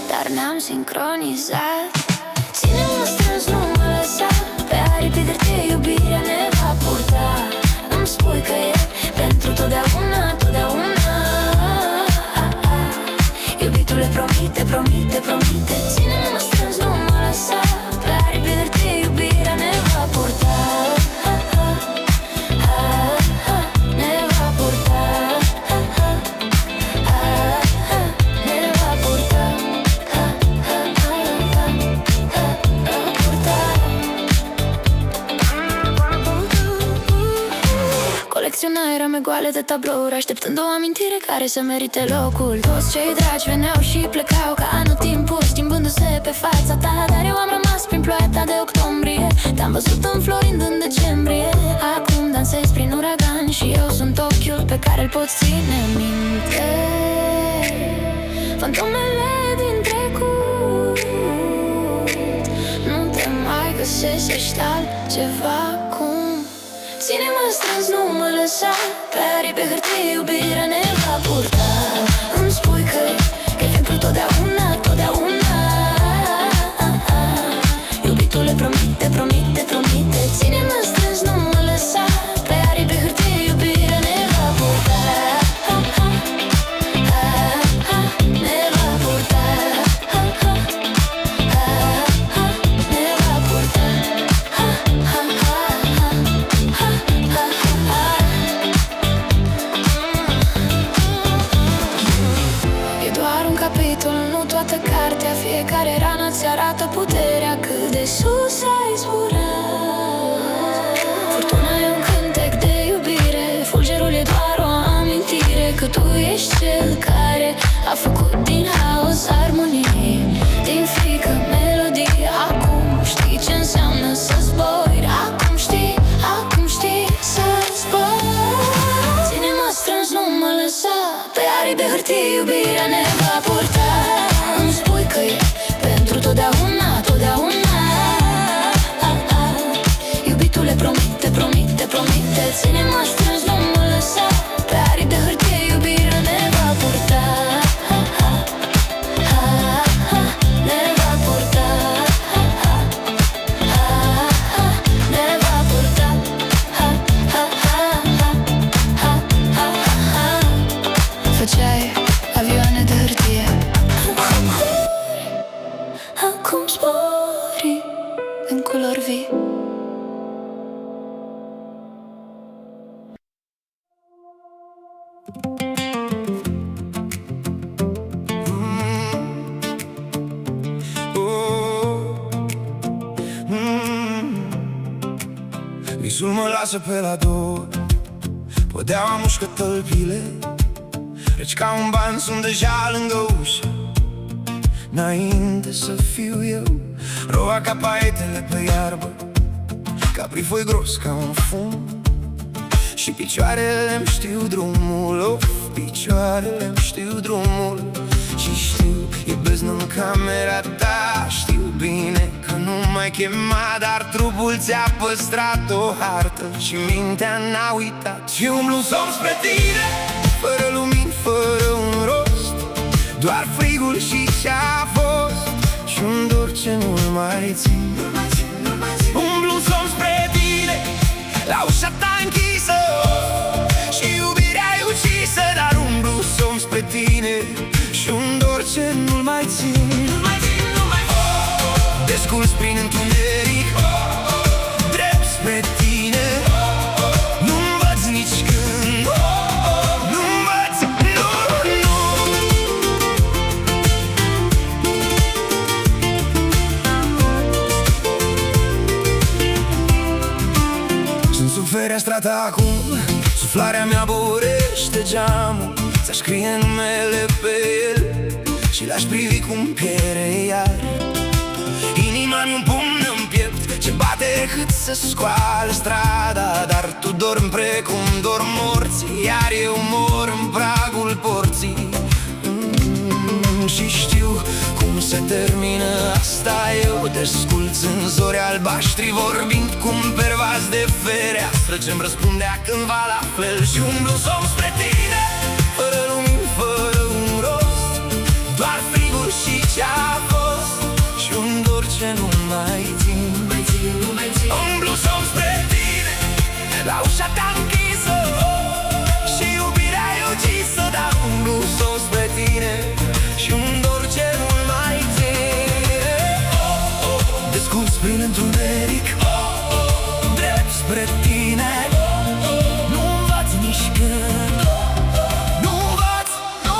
dar ne-am sincronizat. Ține-mă strâns, nu mă lăsa, pe aripi de iubirea ne va purta. Îmi spui că e pentru totdeauna, totdeauna. Iubitule, promite, promite, promite. Ține-mă strâns, nu mă lăsa, pe aripi de iubirea ne va purta. Ne va purta. Ne va purta. Colecționa rame goale de tablouri, așteptând o amintire care să merite locul. Toți cei dragi veneau și plecau ca anotimpuri, schimbându-se pe fața ta, dar eu am rămas prin ploaia ta de octombrie. Te-am văzut înflorind în decembrie. Acum dansezi prin uragan și eu sunt ochiul pe care îl poți ține minte. Fantomele din trecut nu te mai găsesc, ești altceva acum. Ține-mă strâns, nu mă lăsa, pe aripi pe hârtie iubirea ne va purta. Îmi spui că e pentru totdeauna, totdeauna. Iubitul că tu ești cel care a făcut din haos armonie, din frică melodie. Acum știi ce înseamnă să zbori. Acum știi să zbori. Ține-mă strâns, nu mă lăsa. Pe aripi de hârtie iubirea ne va purta. Îmi spui că e pentru totdeauna, totdeauna. Iubitule, promite, promite, promite. Ține-mă strâns, nu mă lăsa. Pe aripi de hârtie iubirea ne va purta. Ne va purta. Ne va purta. Făceai avioane de hârtie. Acum zbori în culori vii. Visul mă lasă pe la două, podeaua mușcă tălpile. Reci ca un ban sunt deja lângă ușă. Înainte să fiu eu, roa ca paetele pe iarbă, capri foi gros ca un fum. Și picioarele-mi știu drumul, of, picioarele-mi știu drumul. Și știu, e beznă în camera ta. Știu bine că nu m-ai chemat, dar trupul ți-a păstrat o hartă și mintea n-a uitat. Și umblu în somn spre tine, fără lumini, fără un rost, doar frigul și ce-a fost și-un dor ce nu-l mai țin. Umblu în somn spre tine, la ușa ta închisă, și iubirea-i ucisă, dar umblu în somn spre tine și-un dor ce nu-l mai țin. Desculți prin întuneric, drept spre tine, nu-mi văd nici când, nu-mi văd, nu. Sunt sub fereastrata acum, suflarea mea borește geamul. Ți-aș scrie numele pe el și l-aș privi cum piere iar. Inima-mi un pumn în piept ce bate cât să scoală strada, dar tu dormi precum dorm morții, iar eu mor în pragul porții. Și știu cum se termină asta. Eu te sculț în zori albaștri, vorbind cum pervaz de fereastră ce-mi răspundea cândva la fel. Și umblu somn spre tine, fără lumini, fără un rost, doar frigul și ce-a fost și-un dor ce nu mai țin. Umblu somn spre tine, la ușa ta închisă, și iubirea-i ucisă, dar umblu somn spre tine și-un dor ce nu mai ține. Desculți prin întuneric, drept spre tine, nu-mi văd nici când, nu-mi văd, nu.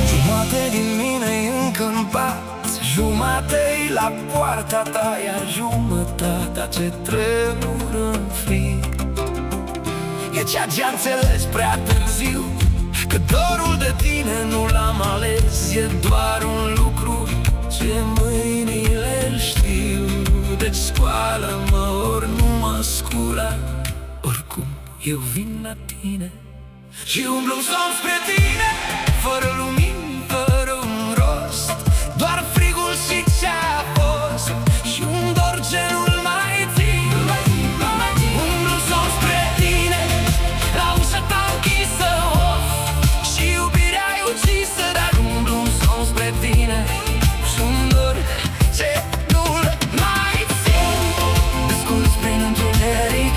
Jumate din mine-i încă în pat, jumate-i la poarta ta, iar jumătatea ce tremură în frig e ceea ce-a înțeles prea târziu, că dorul de tine nu l-am ales. E doar un lucru ce mâinile îl știu. Deci scoală-mă, ori nu mă scula, oricum eu vin la tine și umblu somn spre tine, fără lumini, fără un rost, doar frigul și ce-a fost și-un dor ce nu-l mai țin. Umblu somn spre tine, la ușa ta închisă, și iubirea-i ucisă, dar umblu somn spre tine și-un dor ce nu-l mai țin. Desculți prin întuneric,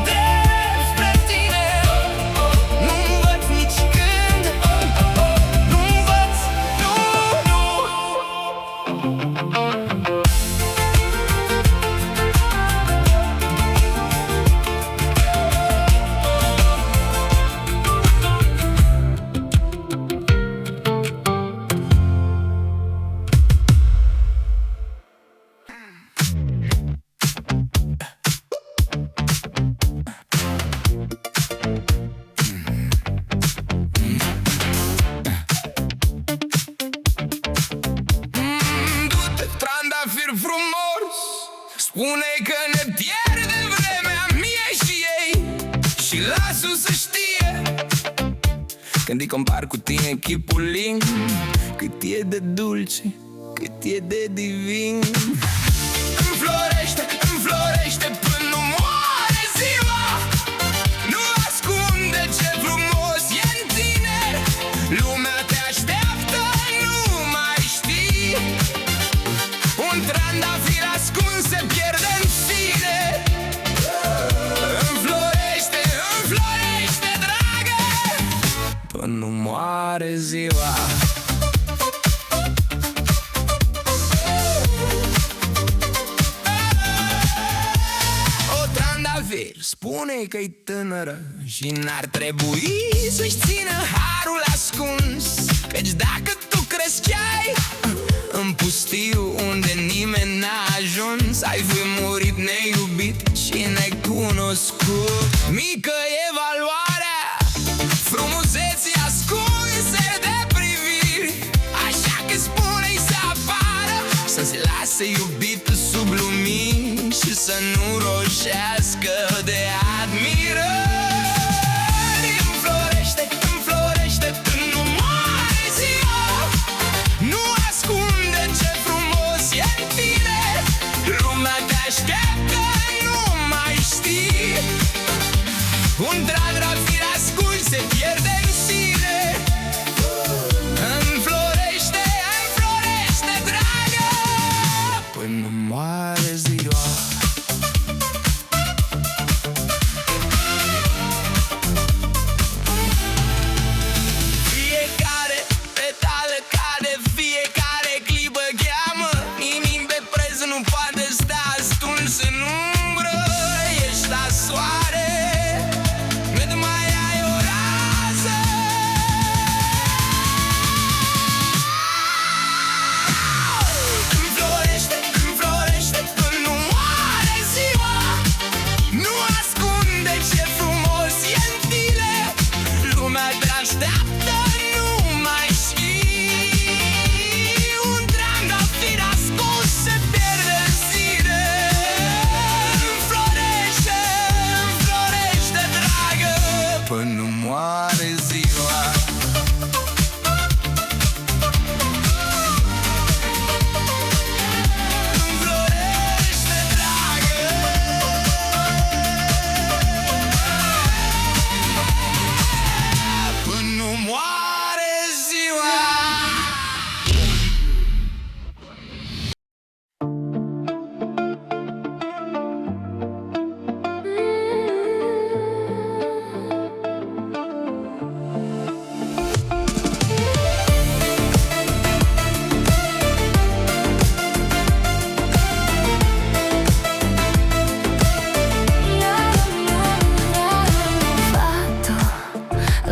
drept spre tine, nu-mi văd nici când, Spune că ne pierde vremea mie și ei și las-o să știe. Când îi compar cu tine chipul lin, cât e de dulce, cât e de divin. Înflorește, înflorește până nu moare ziua. Nu ascunde ce frumos e în tine. Lumea te așteaptă, nu mai știi. Un trandafir ascuns se pierde în sine. Înflorește, înflorește, dragă, până nu moare ziua. Spune că-i tânără și n-ar trebui să-și țină harul ascuns. Căci dacă tu crezi că ai în pustiu unde nimeni n-a ajuns, ai fi murit neiubit și necunoscut. Mică e valoarea frumuseții ascunse de priviri, așa că spune-i să apară, să-ți lase iubitul sub lumini și să nu roșească de admirări. Înflorește, înflorește până nu moare ziua. Nu ascunde ce frumos e în tine. Lumea te așteaptă, nu mai știi. Un trandafir ascuns se pierde în sine. Înflorește, înflorește, dragă, până nu moare ziua.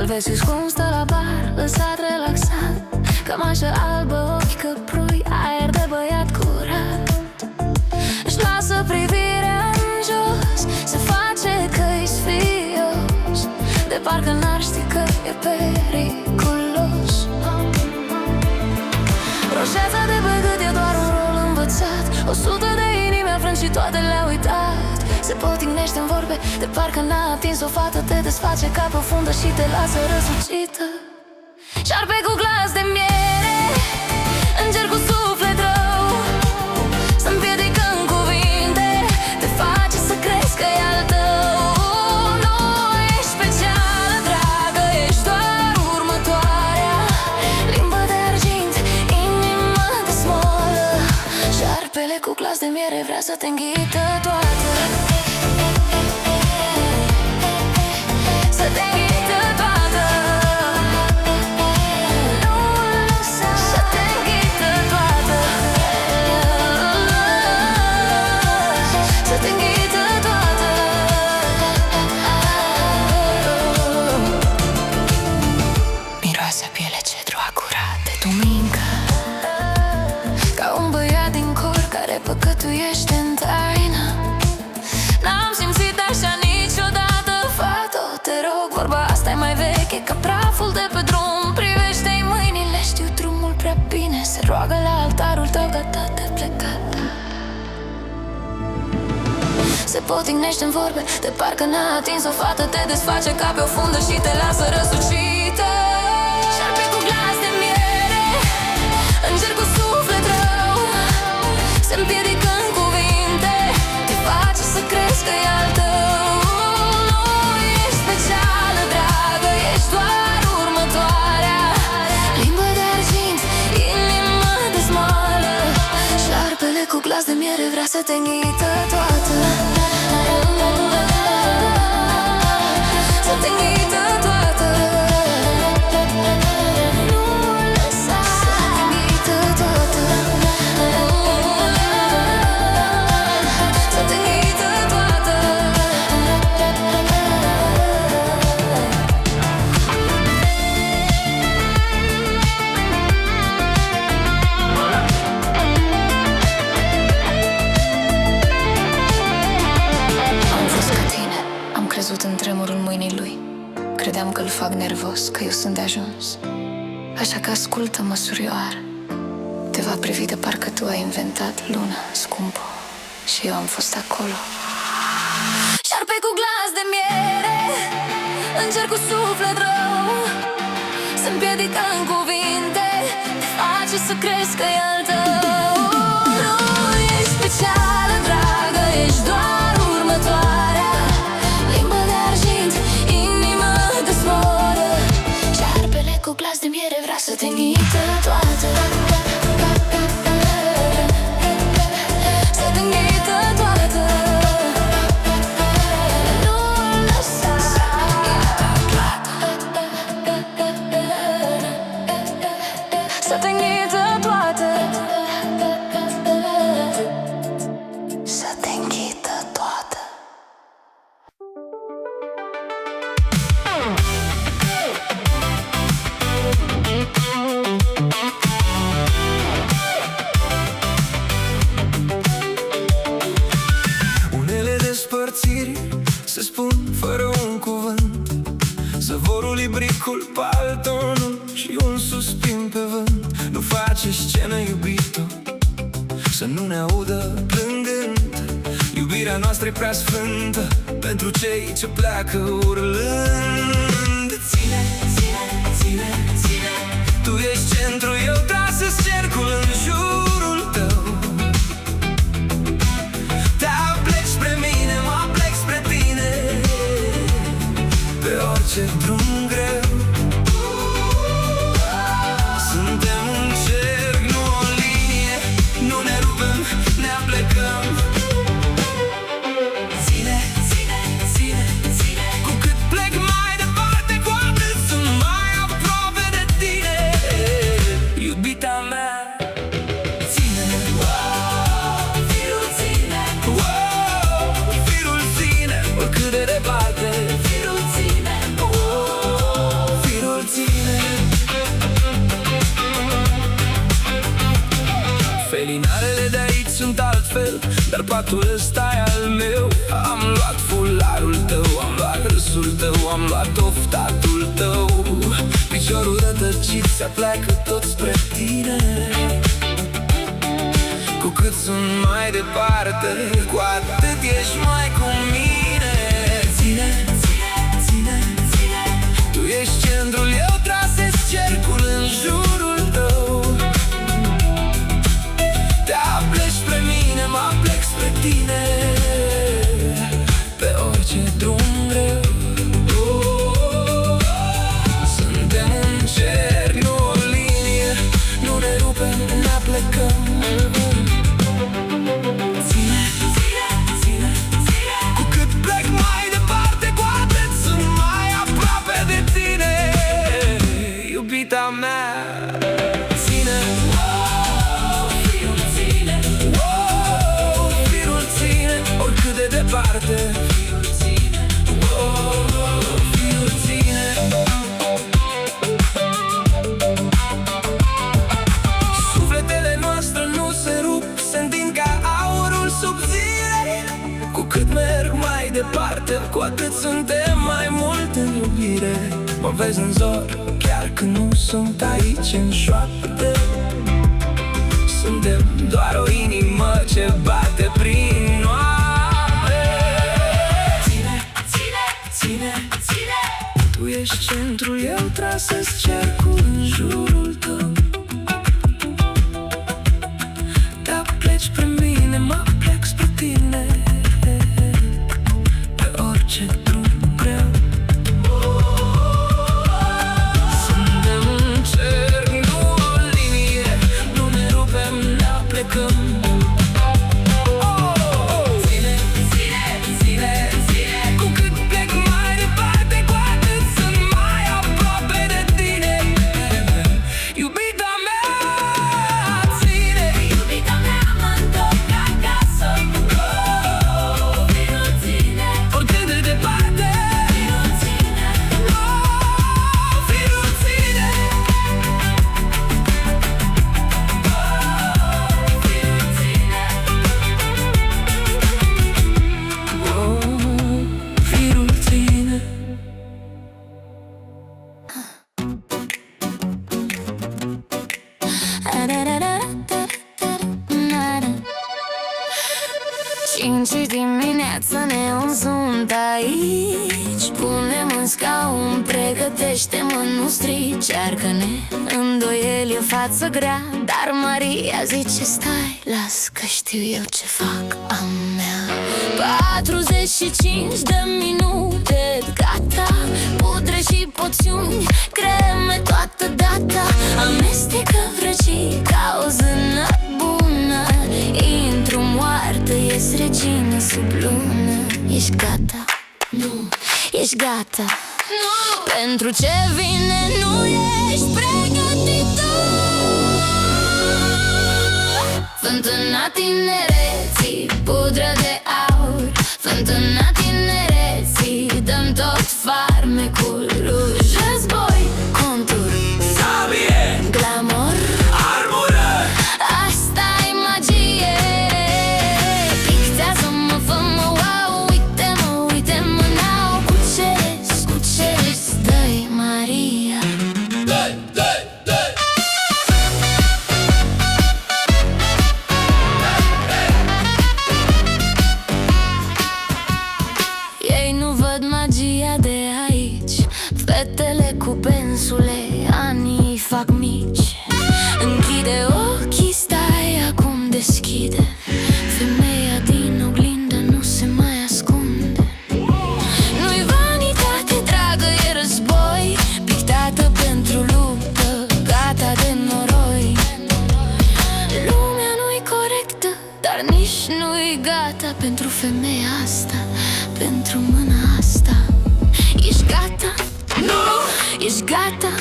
Vezi cum stă la bar, lăsat, relaxat, cămașă albă, ochi căprui, aer de băiat curat. Își lasă privirea în jos, se face că-i sfios, de parcă n-ar ști că e periculos. Roșeața de pe gât e doar un rol învățat, 100 de inimi afrânt și toate le-a uitat. Se potignește în vorbe, de parcă n-a atins o fată. Te desface ca profundă și te lasă răsucită. Șarpe cu glas de miere, înger cu suflet rău, să împiedică în cuvinte, te face să crezi că e al tău. Nu ești specială, dragă, ești doar următoarea. Limbă de argint, inimă de smolă. Șarpele cu glas de miere vrea să te înghită toată. Să te înghită toată. Nu lăsa să te înghită toată. Să te înghită toată. Miroase piele cedru acurat de duminică, ca un băiat din cor care păcătuiește în taină. N-am simțit așa niciodată, fată, te rog, vorba asta e mai veche ca praful de pe drum. Privește-i mâinile, știu drumul prea bine, se roagă la altarul tău gata de plecat. Se potignește în vorbe, de parcă n-a atins o fată. Te desface ca pe o fundă și te lasă răsucită. Șarpe cu glas de miere, înger cu suflet rău, se împiedică în cuvinte, te face să crezi că e al tău. Nu ești specială, dragă, ești doar următoarea. Limbă de argint, inimă de smoală. Șarpele cu glas de miere vrea să te înghită toată. Să te înghită toată. Nu lăsa să te înghită toată. Să te înghită toată. Am fost ca tine, am crezut în tremurul mâinii lui. Credeam că îl fac nervos, că eu sunt de ajuns. Așa că ascultă-mă, surioară, te va privi de parcă tu ai inventat luna, scumpă, și eu am fost acolo. Șarpe cu glas de miere, înger cu suflet rău, se împiedică în cuvinte, te face să crezi că e al tău. Nu ești specială, dragă, ești doar următoarea. Limbă de argint, inimă de smoră. Șarpele cu glas de miere vrea să te înghită toată. Să te înghită toată. Nu lăsa să te înghită toată. Să te înghită toată. Unele despărțiri se spun fără un cuvânt, zăvorul ibricul paltonul și un suspin pe vânt. Nu face scenă, iubito, să nu ne audă plângând. Iubirea noastră-i prea sfântă pentru cei ce pleacă urlând. Ține, ține, ține, ține, tu ești centru, eu trasez cercul în jurul tău. Te apleci spre mine, mă aplec spre tine, pe orice drum greu. Suntem un cerc, nu o linie, nu ne rupem, ne aplecăm. Ține, ține, ține, ține, cu cât plec mai departe, cu atât sunt mai aproape de tine, iubita mea. Ține, firul ține, firul ține, oricât de departe. Firul ține, firul ține. Felinarele de aici sunt altfel, dar patul ăsta e al meu. Am luat fularul tău, am luat râsul tău, am luat oftatul tău. Piciorul rătăcit se apleacă tot spre tine. Cu cât sunt mai departe, cu atât ești mai cu mine. Ține, ține, ține, ține, tu ești centrul, eu trasez cercul în jurul tău. Te apleci spre mine, mă aplec spre tine, pe orice drum greu. Suntem un cerc, nu o linie, nu ne rupem, ne aplecăm. Ține, ține, ține, ține, cu cât plec mai departe, cu atât sunt mai aproape de tine, iubita mea. Ține, firul ține, firul ține, oricât de departe. Firul ține, firul ține. Sufletele noastre nu se rup, se întind ca aurul subțire. Cu cât merg mai departe, cu atât suntem mai mult în iubire. Mă vezi în zor, chiar când nu sunt aici în șoapte. Suntem doar o inimă ce bate prin noapte. ești centrul, eu trasez cercul în jurul tău. Te pleci spre mine, mă plec spre tine, pe orice drum greu. Suntem un cerc, nu o linie, nu ne rupem, ne aplecăm. Cinci dimineața, neon sunt aici. Punem în scaun, pregătește-mă, nu strici. Cearcă-ne îndoieli, e față grea, dar Maria zice stai, las că știu eu ce fac a mea. 45 de minute, gata, pudre și poțiuni, creme toată data. Amestecă vrăjii ca o zână bună, intru moartă, ies regină sub lună. Ești gata? Nu. Ești gata? Nu. Pentru ce vine nu ești pregătită. Fântâna tinereții, pudră de aur. Fântâna tinereții, dăm tot farmecul ruj. Război, contur, sabie, glamor, armură. asta-i magie. Pictează-mă, fă-mă wow, uite-mă, uite-mă now. Cuceresc, dă-i Maria. Dai, dai, dai. Ei nu văd magia de aici. Fetele cu pensule, anii fac mici. Închide ochii, stai, acum deschide. Femeia din oglindă nu se mai ascunde. Nu-i vanitate, dragă, e război. Pictată pentru luptă, gata de noroi. Lumea nu-i corectă, dar nici nu-i gata pentru femeia asta, pentru mâna asta. Ești gata? Nu! Ești gata?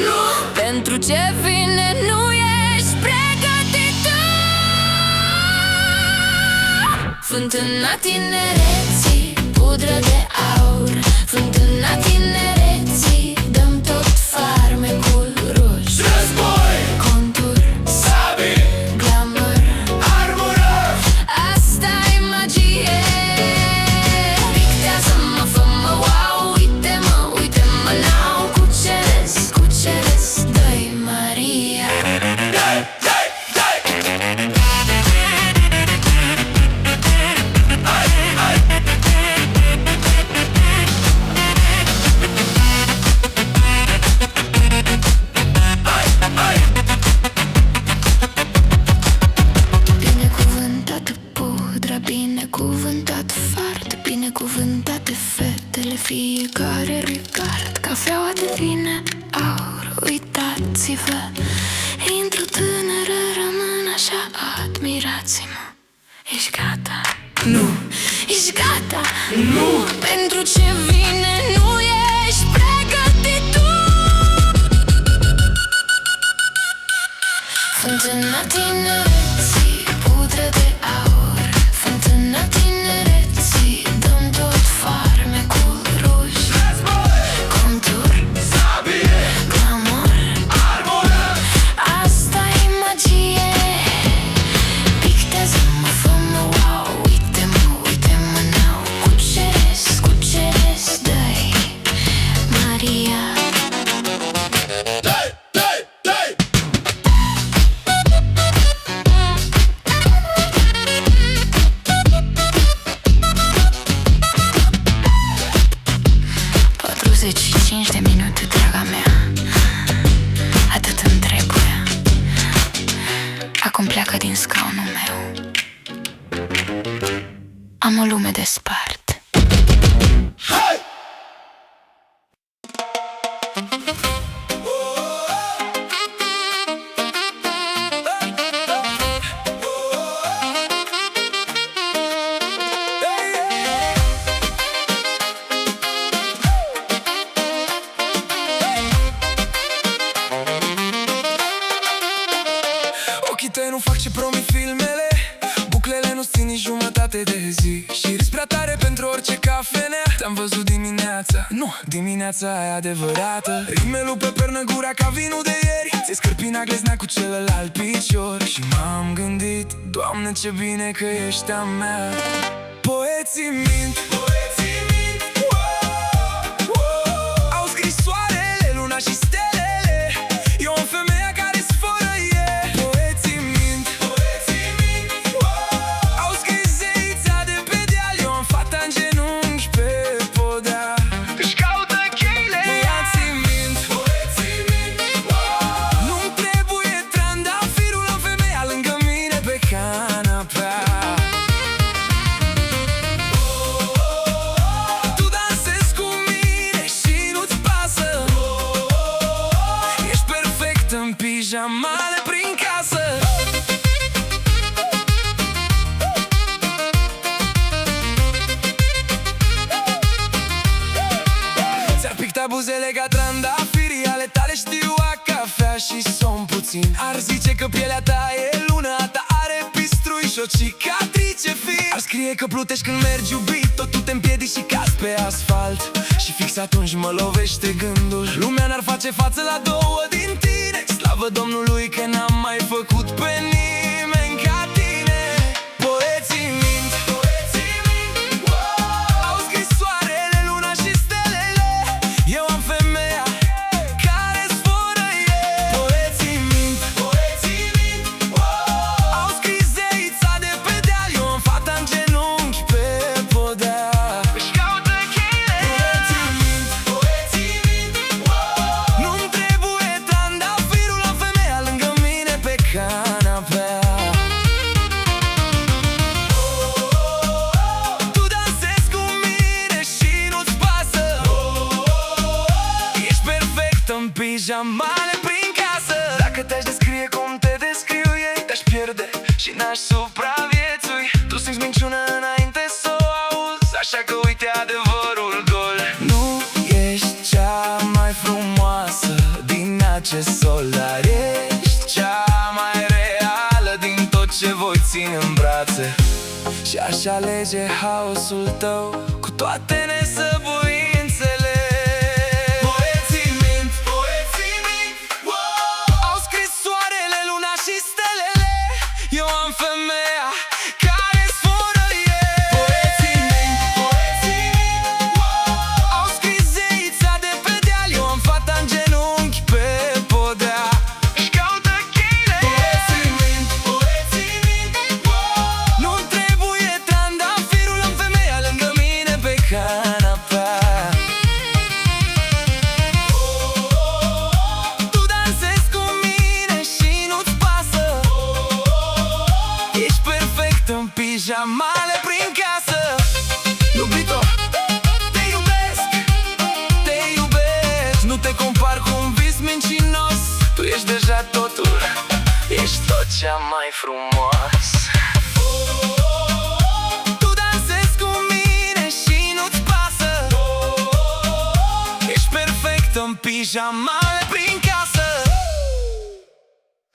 Nu! Pentru ce vine nu ești pregătită. Fântâna tinereții, pudră de aur. Fântâna tinereții, dăm tot farmecul ruj. Război, Contur, sabie, glamor, armură. asta-i magie. Pictează-mă, fă-mă wow, uite-mă, uite-mă now. Cuceresc, dă-i Maria. Dai, dai, dai. Hai, hai. Hai, hai. Binecuvântată pudra, binecuvântat fart, binecuvântate fetele, fiecare regard. Cafeaua devine aur, uitați-vă. Intru tânără, rămân așa, admirați-mă. Ești gata? Nu. Ești gata? Nu. Pentru ce vine nu ești pregătit tu. Fântâna tinereții, pudră de aur. Fântâna tinereții, dăm tot farmecul ruj. Contur, Sabie, glamor, armură. asta-i magie. Pictează-mă, fă-mă wow, uite-mă, uite-mă now. Cuceresc, dă-i Maria. Dai, dai, dai. Acum pleacă din scaunul meu. Am o lume de spart. Hai! Ochii tăi nu fac ce promit filmele, buclele nu țin nici jumătate de zi și risc prea tare pentru orice cafenea. Te-am văzut dimineața, nu, dimineața aia adevărată. Rimelul pe pernă, gura ca vinul de ieri, ți-ai scârpina gleznea cu celălalt picior. Și m-am gândit, Doamne, ce bine că ești a mea. Poeții mint, au scris soarele, luna și stelele. Eu am femeia care sfărăie. Poeții mint, au scris zeița de pe deal. Eu am fata în genunchi pe podea, își caută cheile. Poeții mint, nu-mi trebuie trandafirul, am femeia lângă mine pe canapea. Tu dansezi cu mine și nu-ți pasă, ești perfect în pijamale prin casă. Ți-ar picta buzele ca trandafirii, ale tale știu a cafea și somn puțin. Ar zice că pielea ta e lună, a ta are pistrui și o cicatrice fin. Ar scrie că plutești când mergi iubit, tot tu te împiedici și cazi pe asfalt. Și fix atunci mă lovește gândul, lumea n-ar face față la două din tine. Slavă Domnului că n-am mai făcut pe nimeni ca tine. Poeții mint, au scris soarele, luna și stelele. Eu am femeia care sfărăie. Poeții mint, au scris zeița de pe deal. Eu am fata în genunchi pe podea, își caută cheile. Poeții mint, nu-mi trebuie trandafirul, am femeia lângă mine pe canapea. Tu dansezi cu mine și nu-ți pasă, ești perfect în pijamale prin casă. Dacă te-aș descrie cum te descriu ei, te-aș pierde și n-aș supraviețui. Tu simți minciună înainte să o auzi, așa că uite adevărul gol. Nu ești cea mai frumoasă din acest sol, dar ești cea mai reală din tot ce voi ține în brațe. Și aș alege haosul tău cu toate nesăbuințele. Poeții mint, au scris soarele, luna și stelele. Eu am femeia care sfărăie. Poeții mint, au scris zeița de pe deal. Eu am fata în genunchi pe podea, își caută cheile. Poeții mint, nu-mi trebuie trandafirul, am femeia lângă mine pe canapea. Tu dansezi cu mine și nu-ți pasă, ești perfect în pijamale prin casă. Iubito, te iubesc, nu te compar cu un vis mincinos. Tu ești deja totul, ești tot cea mai frumos. Tu dansezi cu mine și nu-ți pasă, ești perfect în pijamale